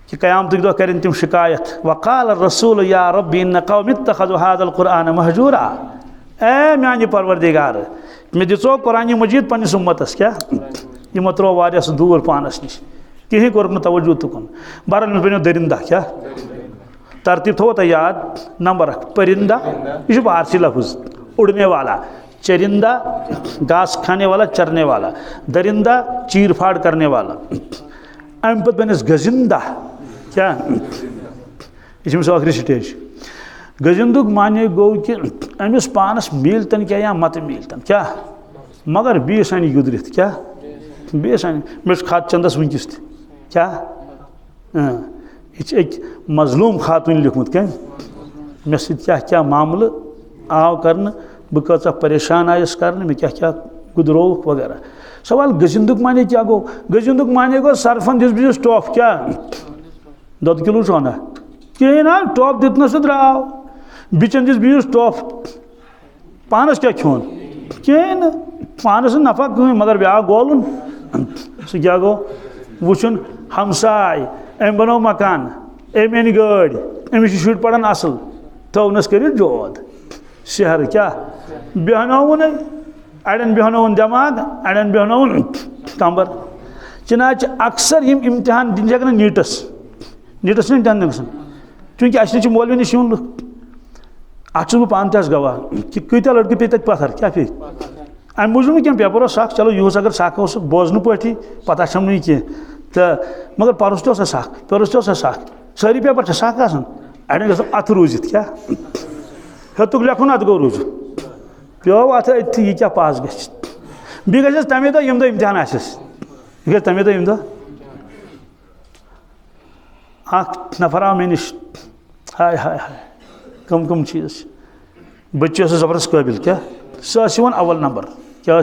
कि क़यामत दो करें तम शिकायत वक़ाल रसूल या रब्बी इन्न क़ौमी इत्तख़ज़ू हाज़ल क़ुरआन महजूरा ए मानी परवरदिगार मे दिचो कुरान मजीद पन्निस उम्मतस क्या यमो त्रो वारिया सह दूर पानस निश कहीं कोर तवज्जो तुकन बहरहाल मे बनो दरिंदा क्या तरतीब थो तो याद नंबर 1 परिंदा यह फारसी लफ्ज उड़ने वाला चरिंदा घास खाने वाला चरने वाला दरिंदा चीर फाड़ करने वाला अम पे बनिस गजिंदा क्या यह आखिरी स्टेज गजिंदुक माने गो कि अमिस पानस मिलतन क्या या मत मिलतन क्या मगर बीस आन गुदरित क्या बीस आन मे खात चंदस वनकिस क्या यह एक मजलूम खातून लिखमुत क्या मे क्या क्या मामल आव कर बह कचा परेशान आयस कर मे क्या क्या गुदरोक वगैरह सवाल गजिंदुक माने क्या गो गजिंदुक माने गो सरफन दिस बीस टॉप क्या 2 किलो वना कहीं ना टॉप दित सह द्राव बिचन दिस बीस टॉप पानस क्या खोन कहीं न पानस नफा कहीं मगर ब्या गोलन सह क्या गो वुचन हमसाय अम बनो मकान अम अन गाड़ अमिस शुर पड़ान असल थोनस कर जोद शहर क्या बेहनोन अड़न बेहनोन दिमाग अड़न बेहनोन कमर चुनाच अक्सर यम इम्तिहान दिन जगह नीटस नीटस इम्तिहान गसन चूंकि अस मौलवी नश यून लुक अत पान तस गवाह कि कत्या लड़के पे तक पत्थर क्या पे अम मूजूब क्या पेपर सख चलो यह अगर सख बोजन पे पता छम नहीं कह तो मगर पर्स तो सख पर्स तो सख सारी पेपर सख अड़न ग अत रूजित क्या हेतुक लेखुन अत गो रूज पे अत अथी यह क्या पास ग गस तमे दह यम दह इम्तिहान आस यह गस तमे दह यम दह नफर आव मे नश हाय हाय हाय कम कम चीज बच्चे जबरदस्त काबिल क्या सह अवल नंबर क्या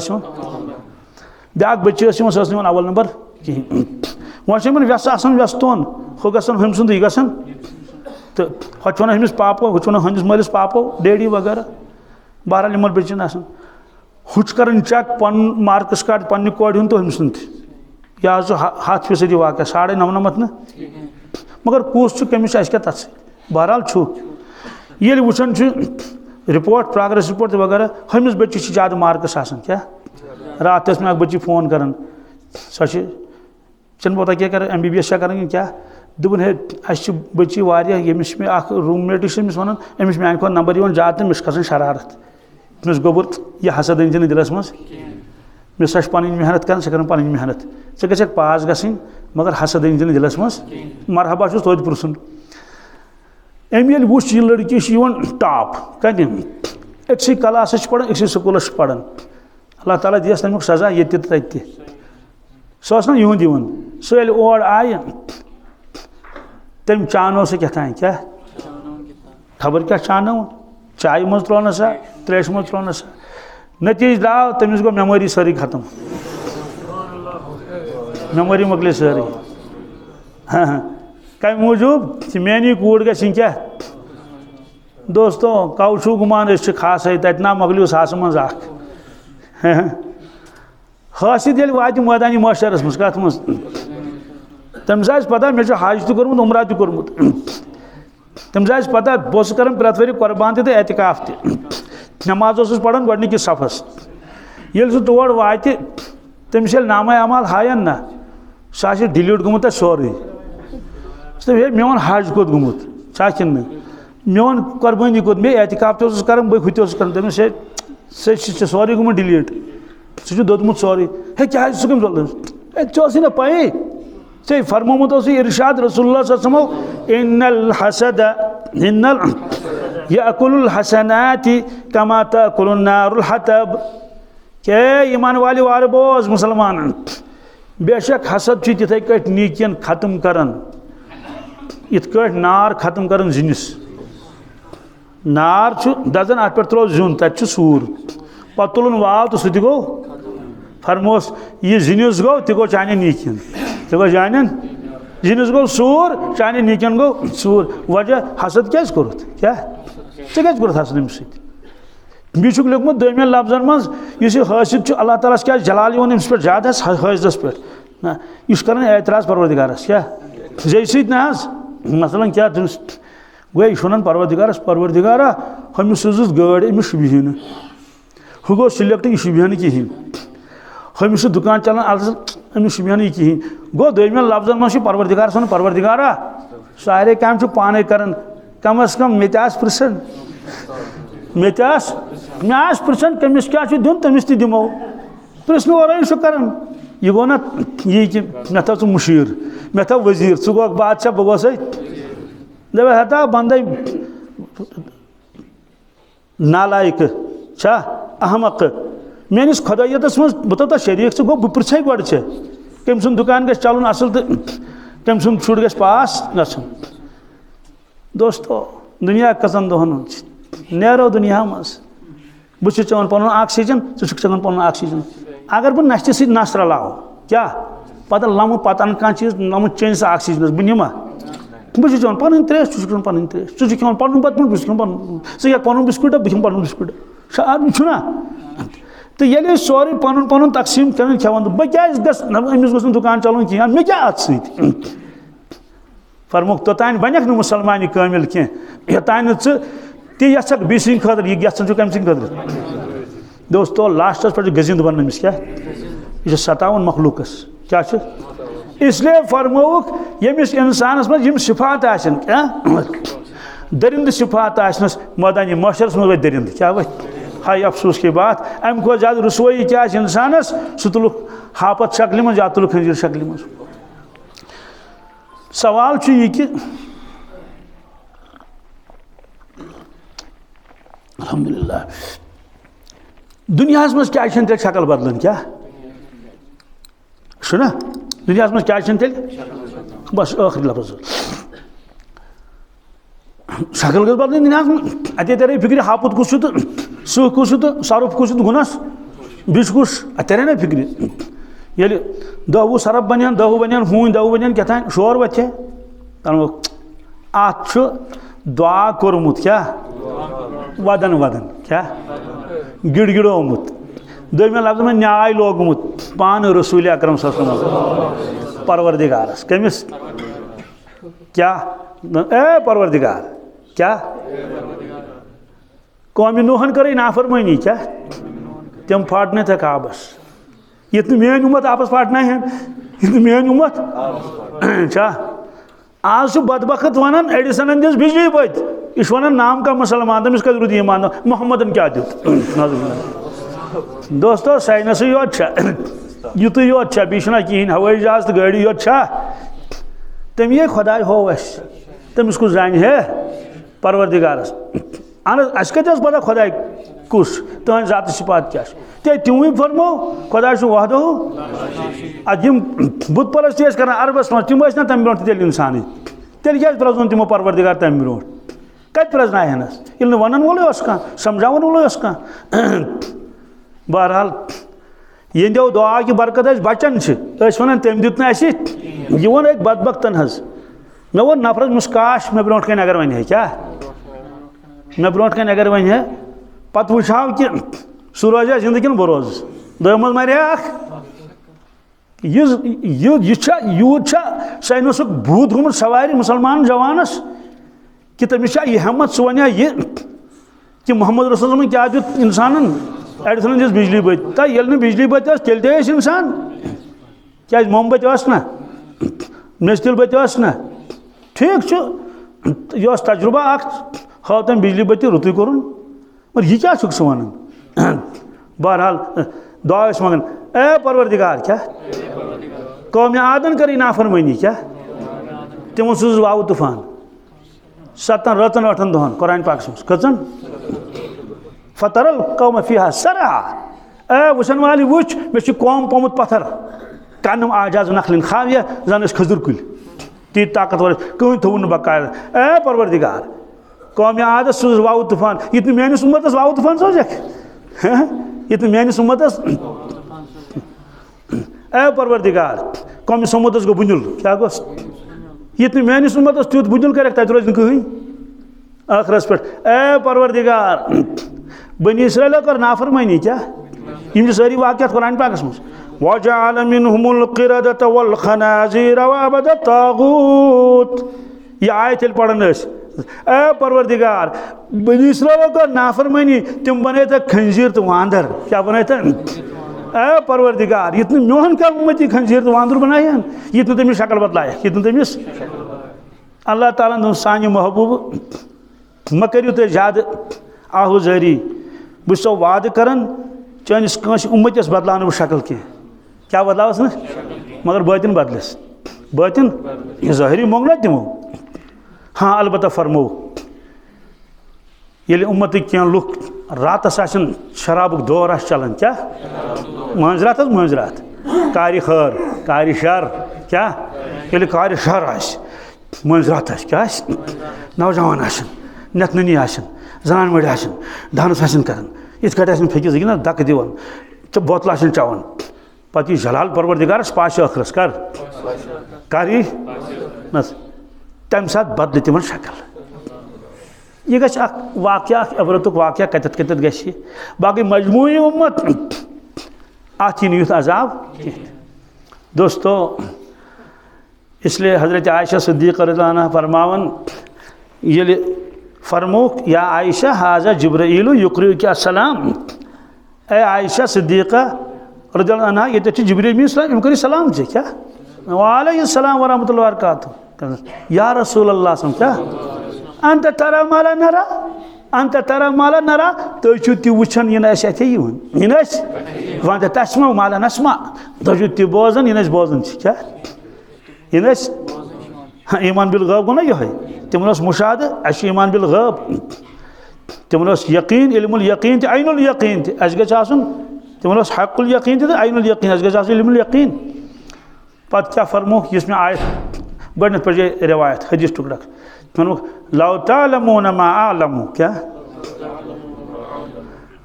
ब्या बच्चे सह अवल नंबर कहीं वह व्यस व्यस तोन हु गसन हम सुंद यह गसन तो हु वन हमिस पापो हु वन हंदिस मलिस पापो डैडी वगैरह बहरहाल यमन बच्चन हुच कर चेक पन मार्क्स कार्ड पन्ने कोड हूं तो हम सुंद यह 100% वाक़ 99.5 न मगर कूस कमिस क्या तथ बहरहाल ये वुचान रिपोर्ट प्रोग्रेस रिपोर्ट वगैरह हमिस बच्चे ज्यादा मार्क्स आसान क्या रात में बच्ची फोन कर चन पता क्या कर MBBS क्या करेंगे क्या दुपन है अस बच्ची वारिया यमिस मे रूममेट वन अमिस मान खो नंबर ज्यादा तो खसान शरारत अमिस गोबुर यह हसद अन दिलस मज मे सा पन मेहनत कर सह कर पन मेहनत ऐ गक पास गई मगर हसद अन दिलस मज मरहबा तोत पुरसन अम ये वुच यह लड़की टॉप कत अक्स क्लास पढ़ान अक्स स्कूलस पढ़ान अल्लाह ताला दियस तमिक सजा ये तत सह युहद दिवन सह और आय तम चानो सह क्या खबर क्या चानो चाय मज त्रोन सा त्रेश मज त्रोन सा नतीज द्राव तमिस गो मेमोरी सारी खत्म मेमोरी मकल सारी हाँ हाँ कम मूजूब मेनी कूड़ गई क्या दोस्तों कौ गुमान खास तत ना मकलियो सास मज हासिद ये वात मैदानी माशरस मज कत मज तमिस पता मे हज तो कोर्मुत उमरा तो कोर्मुत तमिस पता बस कर प्रत वरी कुर्बान तो एतिकाफ नमाज पढ़ान गोडनिकिस सफस ये सह तोड़ वात तमिस नामा अमाल हायन ना सह डिलीट गोमुत सोरे हे मेन हज कोत गोमुत सह मेन कुर्बानी कोत मे एतिकाफ तो कर बह हुत कर तमिस सह सोरे गोमुत डिलीट सह दोतमुत सोरे हे क्या सह कम ऐ ना पई से फरमोमुत इरशाद रसूलुल्लाह सल्लल्लाहु अलैहि वसल्लम इन्नल हसद इन्नल याकुलुल हसनाति कमा ताकुलुन नारुल हतब के ईमान वाले वार बोज मुसलमान बेशक हसद तिथे कट नीकियन खत्म करन इत कट नार खत्म करन जिनिस नार दजन अत पे त्रो जुन तत सूर पत तुलन वाव तो सह गो फरमोस यह जिनिस गो तह गो चाने नीकियन तो गो जान जिनिस गो सूर चाने नीकियन गो सूर वजह हसद क्या कोरुत क्या क्या कोरुत हसद अम सत बीच लिखमुत दमिन लफ्जन मज हसिद अल्लाह ताला क्या जलाल अम्स पे ज्यादा हसदस पे ना यह कर एतराज परवरदिगारस क्या जे सत ना मसलन क्या गई शुनन परवरदिगारस परवरदिगारा हमिस सोजुस गाड़ अमिस शुबह हु गो सिलेक्ट यह शुभियान कहें हमिस दुकान चलान अमिस शुभियान यह कहें गो दोमिन लफ्जन मज परवरदिगार सन परवरदिगारा सारे काम पाने कर कम अज कम मे पृछन मे पृछन कमिस क्या दिन तमिस दिमो पृछन वर कर यह गो ना यह कि मे थो मुशीर मे थो वजीर च गो बादशाह बह गोस दप हता बंद नालायक छा अहमक मेनिस खुदायतस मज बह तो शरीक गो बह पृछे गो कम सुन दुकान गस चलन असल तो कम सुन शुर गस पास गन दोस्तों दुनिया कसन दोहन नेरो दुनिया मज बह चवन पन ऑक्सीजन चवन पन ऑक्सीजन अगर बह नशे सत नस रलाव क्या पता लम पतन कह चीज लम चेंज ऑक्सीजन बह नमा बह चवन पन त्रेश चुन पन त्रेश चु खान पन बत बह पन षे पन बिस्कुट बह खम पन बिस्कुट छुना तो ये सोरे पन पन तकसीम खेवान बह क्या अमिस गो दुकान चलन कह मे क्या अत सत फरमुक तोतान बनक मुसलमान कामिल कह योतान यक बी सद खतर यह कम सद खतर दोस्तों लास्टस पे गजिंद बन अमिस क्या यह सतावन मखलूकस क्या इसलिए फरमोक यमिस इंसानस मज सिफात क्या दरिंद सिफात मैदान मशरस मज दरिंद क्या वह हाय अफसोस की बात अम खो ज्यादा रसोई क्या इंसानस सह तुलुक हापत शक्ल मज या तुलुक खंजीर शक्ल मज सवाल यह कि अल्हम्दुलिल्लाह दुनिया मज क्या तेल शक्ल बदलन क्या ना दुनिया मज क्या तेल बस आखिर लफ्ज शक्ल गई बदल दुनिया अत तेरे फिक्र हापुत कुछ तो सह कुछ तो सरफ कुछ तो गुनस बिच कुछ तेरे ना फिक्र ये 10 सरफ बन 10 बन हून 10 बन क्या शोर वथे अत दुआ कोरमुत क्या वदन वदन क्या गिड़गिड़ोमुत दोमिन लफ्ज में न्याय लोगमुत पान रसूल अकरम परवरदिगारस कमिस क्या ए परवरदिगार क्या कौम नूहन कर नाफरमानी क्या तम फाटने थे काबस ये मेन उम्मत आपस फाटना है ये मेन उम्मत क्या आज बदबख्त वन एडिसन दिस बिजली बत यह वन नाम का मुसलमान तमिस कद रुद ईमान मोहम्मदन क्या दित दोस्तों साइनस योत युत योत बीना कहें हवाई जहाज तो गाड़ी योत तम ये खुदा हो तमिस कुछ जान है परवरदिगारस अहन अस कत पता खुदा कुस तुम जात सिफात क्या ते तिवि फरमो खुदा वहदो अम बुत परस्त कर अरबस मज तम ना तम ब्रो तेल इंसान तेल क्या प्रजन तमो परवरदिगार तम ब्रो कत प्रजनायनस ये वन वोल कह समझावन वोल कह बहरहाल ये दो दुआ की बरकत बचन वन तम दित यह वो एक बदबख्तन हज मे वो नफरत मुस्काश मे ब्रो कन अगर वन है क्या मे ब्रो कन अगर वन है पत वुचाव कि सह रोजा जिंदगी बह रोज दो मर यूत सैनस भूत गुम सवार मुसलमान जवानस कि तमिस यह हिम्मत सह वन यह कि मोहम्मद रसूल क्या दित इंसान एडिसन दिस बिजली बत ये बिजली बत तेल ते इंसान क्या मोमबत ना मेस्तिल बत ना ठीक यह तजुर्बा हाव तम बिजली बत रुत कोर और यह क्या सह वन बहरहाल दुआ मंगन ए परवरदिगार क्या कौम आदन करी नाफरमानी क्या तमो सूज वाव तूफान 7 रतन 8 दोहन कुरान पाक कचन फतरल कौम फीहा सरा ए वुचन वाली वुच मे कौम पोमुत पत्थर कन आजाज नखलिन खाविया जन खजूर कुल ती ताकतवर कहीं थो बकायद ए परवरदिगार कौम आद सूज वाव तूफान ये मेनिस उम्मतस वाव तूफान सोजक ये मेनिस उम्मतस ए परवरदिगार कौम समुदस गो बुजुल क्या गोस ये मेनिस उम्मतस तुत बुजुल कर तत रोज कहीं आखरस पे ए परवरदिगार बनी इसराइल कर नाफरमानी क्या इन सारी वाक़यात कुरान पाकस मज वजअल मिनहुमुल क़िरदत वल खनाज़ीर व अबद तागूत ये आयत पढ़न ए परवरदिगार बनी इसराइल को नाफरमानी तुम बने थे खंजीर तो वांदर क्या बने थे ए परवरदिगार इतने मोहन का उम्मती खंजीर तो वांदर बनाए इतने तमिस शक्ल बदलाया इतने तमिस अल्लाह ताला ने सानी महबूब म करियो तो ज्यादा आहुजारी बस वाद करन चानिस कंस उम्मतस बदलान वो शक्ल क्या बदलावस ना मगर बातिन बदलस बातिन ये ज़ाहिरी मोंगना दिमो हाँ अलबत्ता फरमो ये उम्मत क्या लुक रात शराबुक दौर चलान क्या मंजरात मंजरात कारी खर कारी शर क्या ये कारी शर मंजरात क्या नौजवान नथनी जनान मड़ी डांस कर इत फेकिस ना दक दिवान तो बोतल चवान पत जलाल परवरदिगारस पाश अखरस कर न तम सात बदल तिमन शक्ल यह गि वाक़या इबरतुक वाक़या कतत कतत गि बाकी मजमूई उम्मत अत युथ अजाब दोस्तों इसलिए हज़रत आयशा सिद्दीक़ा रज़ियल्लाहु अन्हा फरमावन ये फरमोक या आयशा हाजा जिब्राइल युक़रिउक अस्सलाम ए आयशा सिद्दीक़ा रज़ियल्लाहु अन्हा ये जिब्रील इम कर सलाम चे क्या वालेकुम व रहमतुल्लाहि व बरकातुहू या रसूल अल्लाह क्या अंत तरा माला नरा अंत तरा माला नरा तो ति वुछन यह अत यह वन तस्मा माला नस्मा तो ति बोजन यह बोजन क्या यह ईमान बिल गैब गो ना ये तिमन मुशाहद अस ईमान बिल गैब तिमन यकीन इल्मुल यकीन ऐनुल यकीन अस गन तिमन हक़ुल यकीन तो ऐनुल यकीन अस गन इल्मुल यकीन पत क्या फरमो इस में आयत गड पे रिवायत हदीस टुकड़ा लौ तअलमून मा अअलमु क्या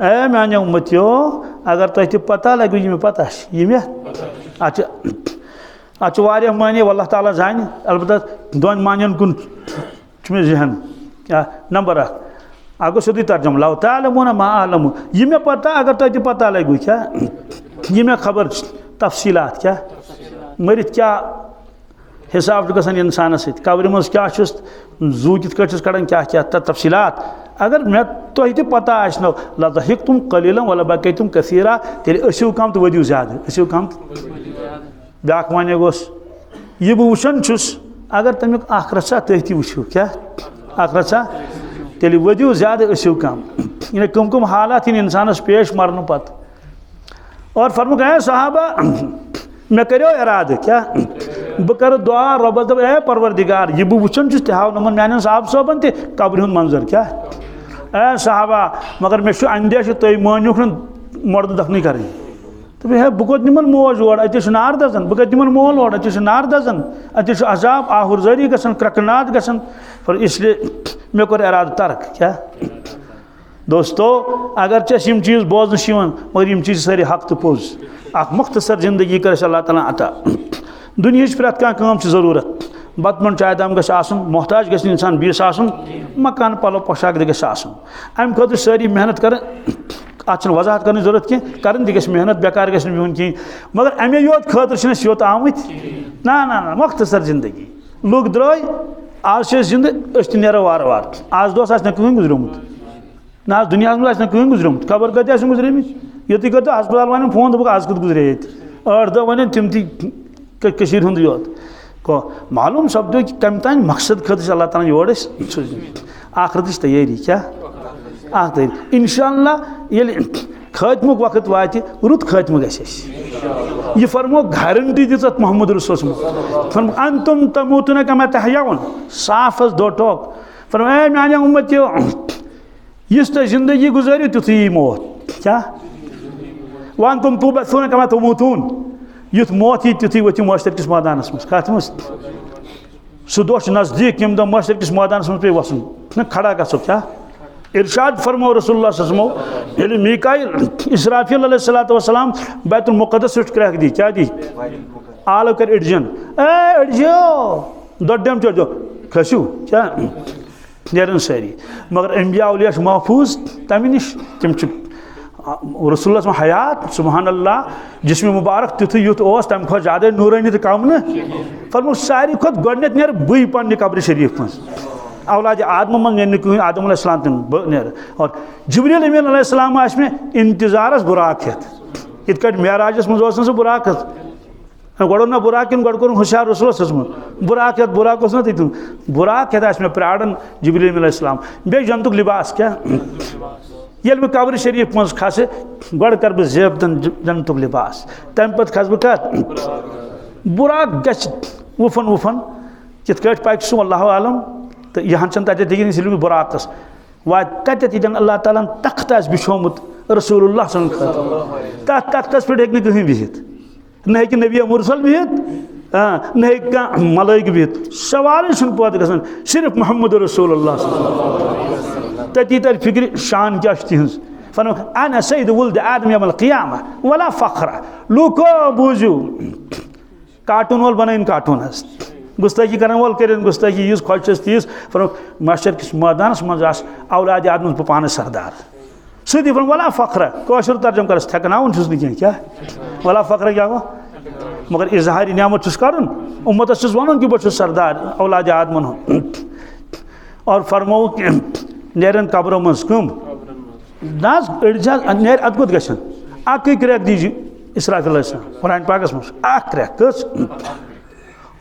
ए माने उम्मतियो अगर तुम पता लगो ये पता ये अत माने अल्लाह ताला जान अलबत्ता दोन मानन कुन मे जहन क्या नंबर अगो सोदी तर्जम लौ तअलमून मा अअलमु ये पता अगर तुम पता लगो क्या ये खबर तफसीलात क्या मरित क्या हिसाब गसान इंसान कब्र मज क्या जू कित कड़ान क्या क्या तफसीलात अगर मे तुम पता आनो लदहिक तुम कलीलन वला बकै तुम कसीरा तेल असिव कम तो वदिव ज्यादा असिव कम ब्या वन गोस यह बह वुचान अगर तमिक रचा तथी वो क्या रचा तेल वदिव ज्यादा असिव कम इन कम कम हालात इन इंसानस पेश मरन पत और फरमुक है सहाबा मे करो इराद क्या बह कर दुआ रबस दप ए परवरदिगार यह बह वुचान तहाव नमन मान साहब सोबन तब्र हुंद मंजर क्या ए सहाबा मगर मे अंदेश तुम मानुक मर्द दफनी कर तो बह बह निमन मोज और अत नार दजन बह तिमन मोल और अत नार दजन अत अजाब आहुरजारी गसन क्रकनात गसन पर इसलिए मे कोर इराद तर्क क्या दोस्तों अगर चीज बोजन मगर यम चीज सारी हक तो पोज अख मुख्तसर जिंदगी कर अल्लाह ताला अता दुनिया प्रत कम जरूरत बतमन चाय दाम गसन मोहताज गि इंसान बीस मकान पलो पोशाक अम खुद सारी मेहनत कर अत वजाहत कर जरूरत कह मेहनत बेकार गि बिहन कहीं मगर अमे योत खतर योत आमत ना ना ना मुख्तसर जिंदगी लुक द्राय आज जिंद नो वार वार आज दोस कहीं गुजरमुत ना दुनिया में कहीं गुजरमुत खबर कत गुजरमित ये कर अस्पताल वन फोन दोक आज कत गुजरे ये 8 दह वन तम तीर हूँ योत को मालूम सपदो कि कम तान मकसद खत अल्लाह ताला योर आखरत तैयारी क्या तैयारी इंशाअल्लाह ये खातमुक वक्त वात रुत खातम गि फरमो गारंटी दित मोहम्मद रसूल फरमो अंतुम तमूतुन कमा तहयाउन साफ दो टोक फरमो ए माने उम्मतियो इस जिंदगी गुजारियो तुथी मौत क्या वन तुम तुबसून कमा तुमूतून युथ मौत यी तुथी वो मशर किस मैदानस मज कत मज सह दो नजदीक यम दो मशर किस मैदानस मज पे वसन खड़ा गो क्या इरशाद फरमो रसूलुल्लाह सल्लल्लाहु अलैहि वसल्लम मीकाईल इसराफील अलैहिस्सलातु वस्सलाम बैतुल मुक़द्दस क्रैक दी क्या दी आलो कर इडजन ए इडजो दोडम चढ़ो खसू क्या नेरन सारी मगर अंबिया औलिया महफूज तम नश तम रसूलुल्लाह हयात सुबहान अल्लाह जिस्म मुबारक तुथ युथ तम खो ज्यादा नूरानी तो कम न फरमो सारी खुद गोडनेत नेर बी पन्ने कब्र शरीफ मज औलाद आदम मन कहीं आदम अलैहिस्सलाम तन और जिब्रील अमीन अलैहिस्सलाम आस में इंतजारस बुराक हेत इत कट मेराजस मज बुराक गो ना बुराक गो कोर हुशियार रसूलस बुराक हेत बुराक ना तथ बुराक हेत मे प्राड़न जिब्रील अलैहिस्सलाम बे जंतुक लिबास क्या ये बह कब्र शरीफ मज खस गो कर बह ज़ेबतन जंतुक लिबास तम पे खस बह कत बुराक गुफन वुफन कित पाक सू अल्लाह आलम तो यहाँ तत दिन बुराकस वा तत अल्लाह ताला तख्त बिछोमुत रसूलुल्लाह सन तथ तख्तस पे हे कहीं बिहित न हे नबी मुरसल बिहित न हे कह मलाइक बिहित सवाल पैदा गसान सिर्फ मोहम्मद रसूलुल्लाह तती तर फिक्र शान क्या तिहज फरमाया अना सय्यद वुल्द आदम यौमल क़ियामा वला फ़ख्र लूको बूझू कार्टून वोल बन कार्टून गुस्ताखी कर वोल कर गुस्ताखी यीज खोज तीस फरमाया माशर किस मैदान मज औलाद आदम बह पान सरदार सीधी वला फ़ख्र कशर तर्जम कर थकनावन कह क्या वला फ़ख्र क्या गो मगर इजहार नियामत कर उम्मत वन कि बहुत सरदार औलाद आदमन और फरमो नेरन कब्रों मज कम नेर अद कुत गन अक क्रैक दीजि इसराफिल कुरान पाकस मज क्रैक कस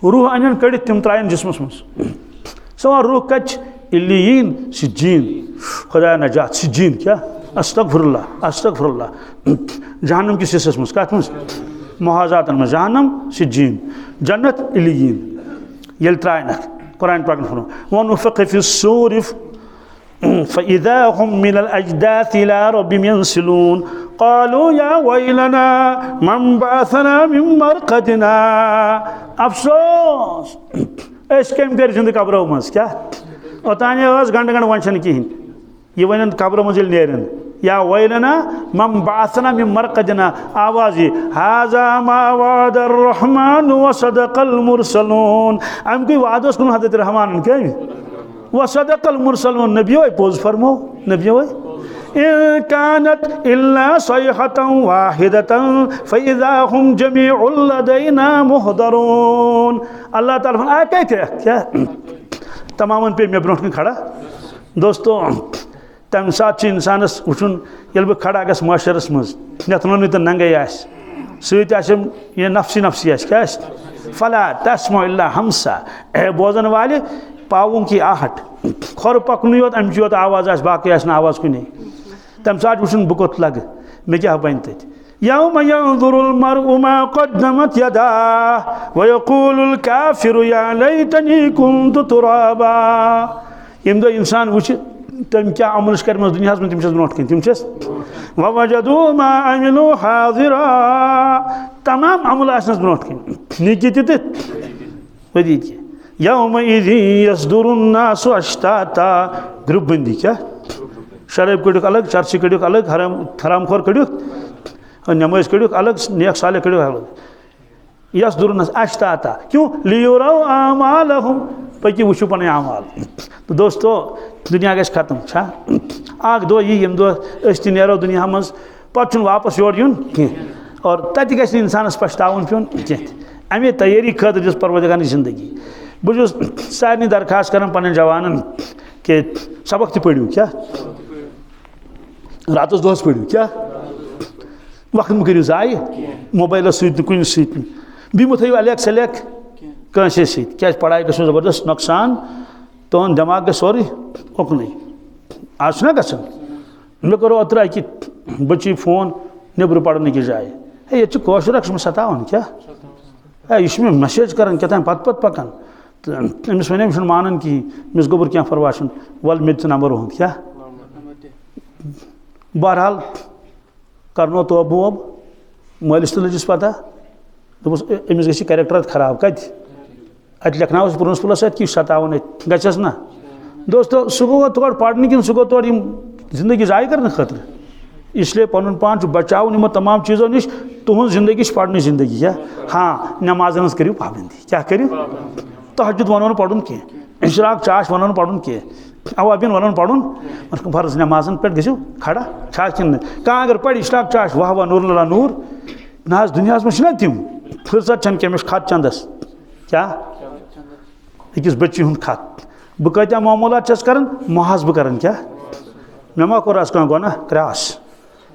रूह अन कड़ तम त्रायन जिस्मस मज सवाल रूह कच इल्लीन सिज्जीन खुदा नजात सिज्जीन क्या अस्तगफिरुल्लाह जहन्नम किस हिस्सस मज कत मज मुहाजातन मज जहन्नम सिज्जीन जन्नत इल्लीन ये त्रायन कुरान पाक वनुफ़िक़ फ़िस्सूरि फ़इज़ा हुम मिनल अजदाथि इला रब्बिहिम यंसिलून क़ालू या वैलना मन बअसना मिन मरक़दिना अफसोस अस कम कर जिंद कब्रों मज क्या ओतान गंड गंड वन कहें यह वन कब्रों मज नेरन या वैलना मन बअसना मिन मरक़दिना आवाज़ हाज़ा मा वअदर रहमान व सदक़ल मुरसलून अमक वादस कुन हज़रत रहमान क्या व सदक़ल मुरसलून नबी वो पोज फरमो नबी वो इन कानत इल्ला सयहतन वाहिदतन फ़इज़ा हुम जमीउल लदैना मुहदरून अल्लाह ताला क्या तमामन पे मे ब्रोह खड़ा दोस्तों तम सात इंसानस वुचुन ये बह खड़ा गस माशरस मज यथ वन तो नंगे सह नफसी नफसी क्या फला तस्मो इल्ला हमसा ए बोजन वाले पावों की आहट खोर पकन योत अमच योत आवाज बाकी आवाज कुन तम सात वुचुन बह कोत लग मे क्या बन तथ यौम यंज़ुरुल मर्उ मा क़द्दमत यदाह व यक़ूलुल काफ़िरु या लैतनी कुन्तु तुराबा यम दो इंसान वुच तम क्या अमल कर दुनिया में तम ब्रोह कन तम ववजदू मा अमिलू हाज़िरा तमाम अमल आसनस ब्रोह कन निकी वदी यौमइज़ि यसदुरुन्नासु अश्ताता ग्रुप बंदी क्या शराब कड़ुक अलग चर्च कड़ुक अलग हराम खोर कड़ुक नमाज कड़ुक अलग नेक साले कड़ुक अलग यसदुरुन्नास अश्ताता क्यों लियुरौ आमालहुम पकि वुचु पन आमाल तो दोस्तों दुनिया गस खत्म छा आग दो यम दो अस नेरो दुनिया मज पत वापस योर यून कह और तत गस इंसानस पछतावन पेन कह अमे तैयारी खतर दिस परवरदिगार जिंदगी बह सारे दरखास्त कर पन जवानन कि सबक पढ़ू क्या रात दोहस पढ़ू क्या वक्त मह करू जाय मोबाइल कुन बी मह थो अलग सेलेक कंसे क्या पढ़ाई गो जबरदस्त नुकसान तुम दिमाग ग सोरे ओकन आज ना गसन मे करो अतर अकि बच्ची फोन नबर पढ़ने की जाए ये कशर सतावन क्या यह मे मैसेज कर पत पकान तो अमिस वन अमिस मानन कि मिस गोबर क्या फरवाशन वल मे नंबर वह क्या बहरहाल करनो तो बोब मालिस तो लजिस पता दोपस अमिस गि कैरेक्टर खराब कत अत लिखनावस प्रिंसिपलस कि सतावन गस ना दोस्तों सह गो तोड़ पढ़ने कि सह गो तोड़ जिंदगी ज़ाय करने खतर इसलिए पन पान बचाव इन तमाम चीज़ों नश तुह जिंदगी पढ़ने जिंदगी क्या हाँ नमाजन करू पाबंदी क्या करू तहज्जुद वन पढ़न कह इशराक चाश वन पढ़न कह अवाबिन वन पढ़न फर्ज नमाजन पे गो खड़ा छा कि कह अगर पढ़ इशराक चाश वाह वाह नूर अल्लाह नूर ना दुनिया में तम फुर्सत कमिस खत चंदस क्या अकिस बच्ची हूँ खत बह कत्या मामूलात छस कर महाज बह कर क्या मे मा कोर कह गुनाह क्रास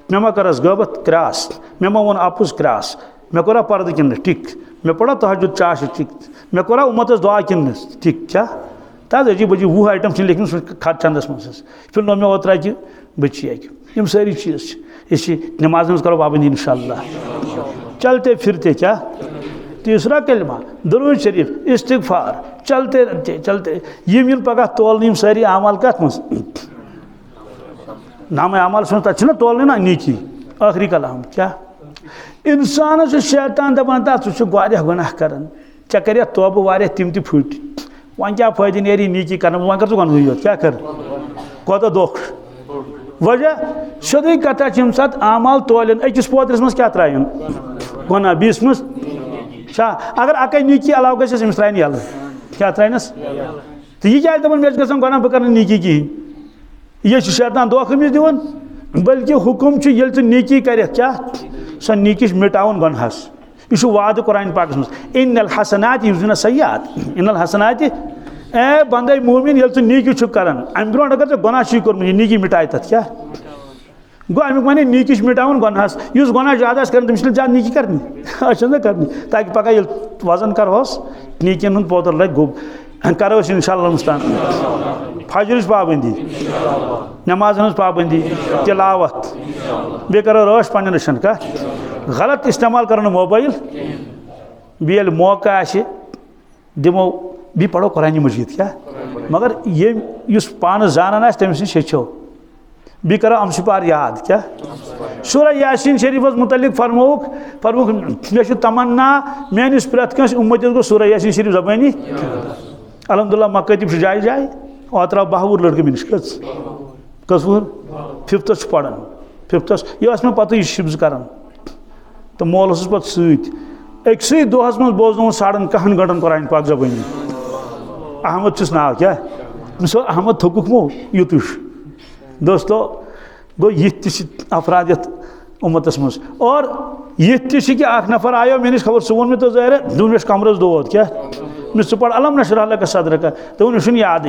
मे मा करस गबत क्रास मे मा वोन अपुज क्रास मे कोरा पर्द किन टिक मे पड़ा तहजुद चाश टिक मे कोरा उम्मतस दुआ किन टिक क्या तज अजीब अजीब 20 आइटम लिखन खत चंदस मज फिर नो मे ओतरा कि बची यम सारी चीज़ इस नमाज में करो पाबंदी इंशाअल्लाह चलते फिरते क्या तीसरा कलमा दुरूद शरीफ इस्तिगफार चलते रहते चलते यम पगह तोल सारी अमाल कत मज नाम अमाल सुन तक तोल ना नीकी आखिरी कलाम क्या इंसान शैतान दपान तह गुनाह कर चे कर तोबह वारिया तिम ति फुट वन क्या फायदे नेरी नीकी कर वन कर गुनहु योत क्या कर कोता दोख वजह सोदी कथा यम सात अमाल तोलन अकिस पोतरस मज क्या त्रायन गुनाह बीस मज अगर अकै नीकी अलाव गस अमिस त्रायन यल क्या त्रायनस तो यह क्या दपान मे गसन गुनाह बह कर नीकी कहीं यह शैतान दोख अमिस दिवन बल्कि हुकुम ये तो नीकी कर क्या सो नीकिश मिटावन गुनहस यह वाद कुरान पाक मज इन्नल हसनात युज़िबन सय्यात इन्नल हसनात ए बंदे मोमिन ये तो नीकी कर अम ब्रो अगर चे गुनाह कोर्मुत यह नीकी मिटाए तथ क्या गो अमुक माने नीकिश मिटावन गुनहस युस गुनाह ज्यादा कर तमिस ज्यादा नीकी करनी करनी ताकि पका ये वजन करहोस नीकिन हुंद पोतर लग गुब करो इंशाअल्लाह मुस्तान फजर पाबंदी नमाज पाबंदी तिलावत बे करो रोश पन्न नशन का गलत इस्तेमाल कर मोबाइल बे मौका दिमो बी पढ़ो कुरान मजीद क्या मगर ये पान जानान तमिस नश हेचो बी करो अमशपार याद क्या सूरह यासीन शरीफ मुतलिक फरमोक मे तमन्ना मेनिस प्रेत कंस उम्मतिस गो सूरह यासीन शरीफ जबानी अलहमदुलिल्लाह मकतब जाय जाय ओतरा 12 लड़के मे नश कसवुर 5th पढ़ान 5th यह मे पत शिब्स कर तो मोल पे सत्सि दोहस मज बोजन 10.5 घंटन कुरान पाक जबानी अहमद चुस नाव क्या अहमद थकुक मो युतुश दोस्तों गो यह अफरादियत उम्मतस मज और यह कि नफर आयो मे खबर सह वो तो ज़ाहिर दून मे कमरस दोद क्या मे पढ़ अलम नशर लक सदर का तो वो याद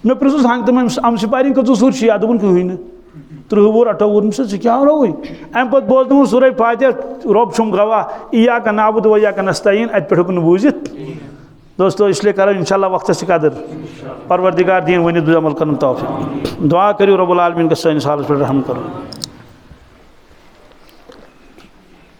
मे प्रिस हंग तम अमशपारी कत सूर याद दोपन कहीं 30 वुर 28 वुर सी क्या रोई अम पे बोजन सूरह फातिहा रब छुम गवाह इय्याका नअबुदु व इय्याका नस्तईन अत पे हूँ बूजित दोस्तों इसलिए करो इंशाअल्लाह वक्त से कदर परवरदिगार दीन वन अमल कर तौफीक दुआ करो रब्बुल आलमीन का सानिस हालस पे रहम करो।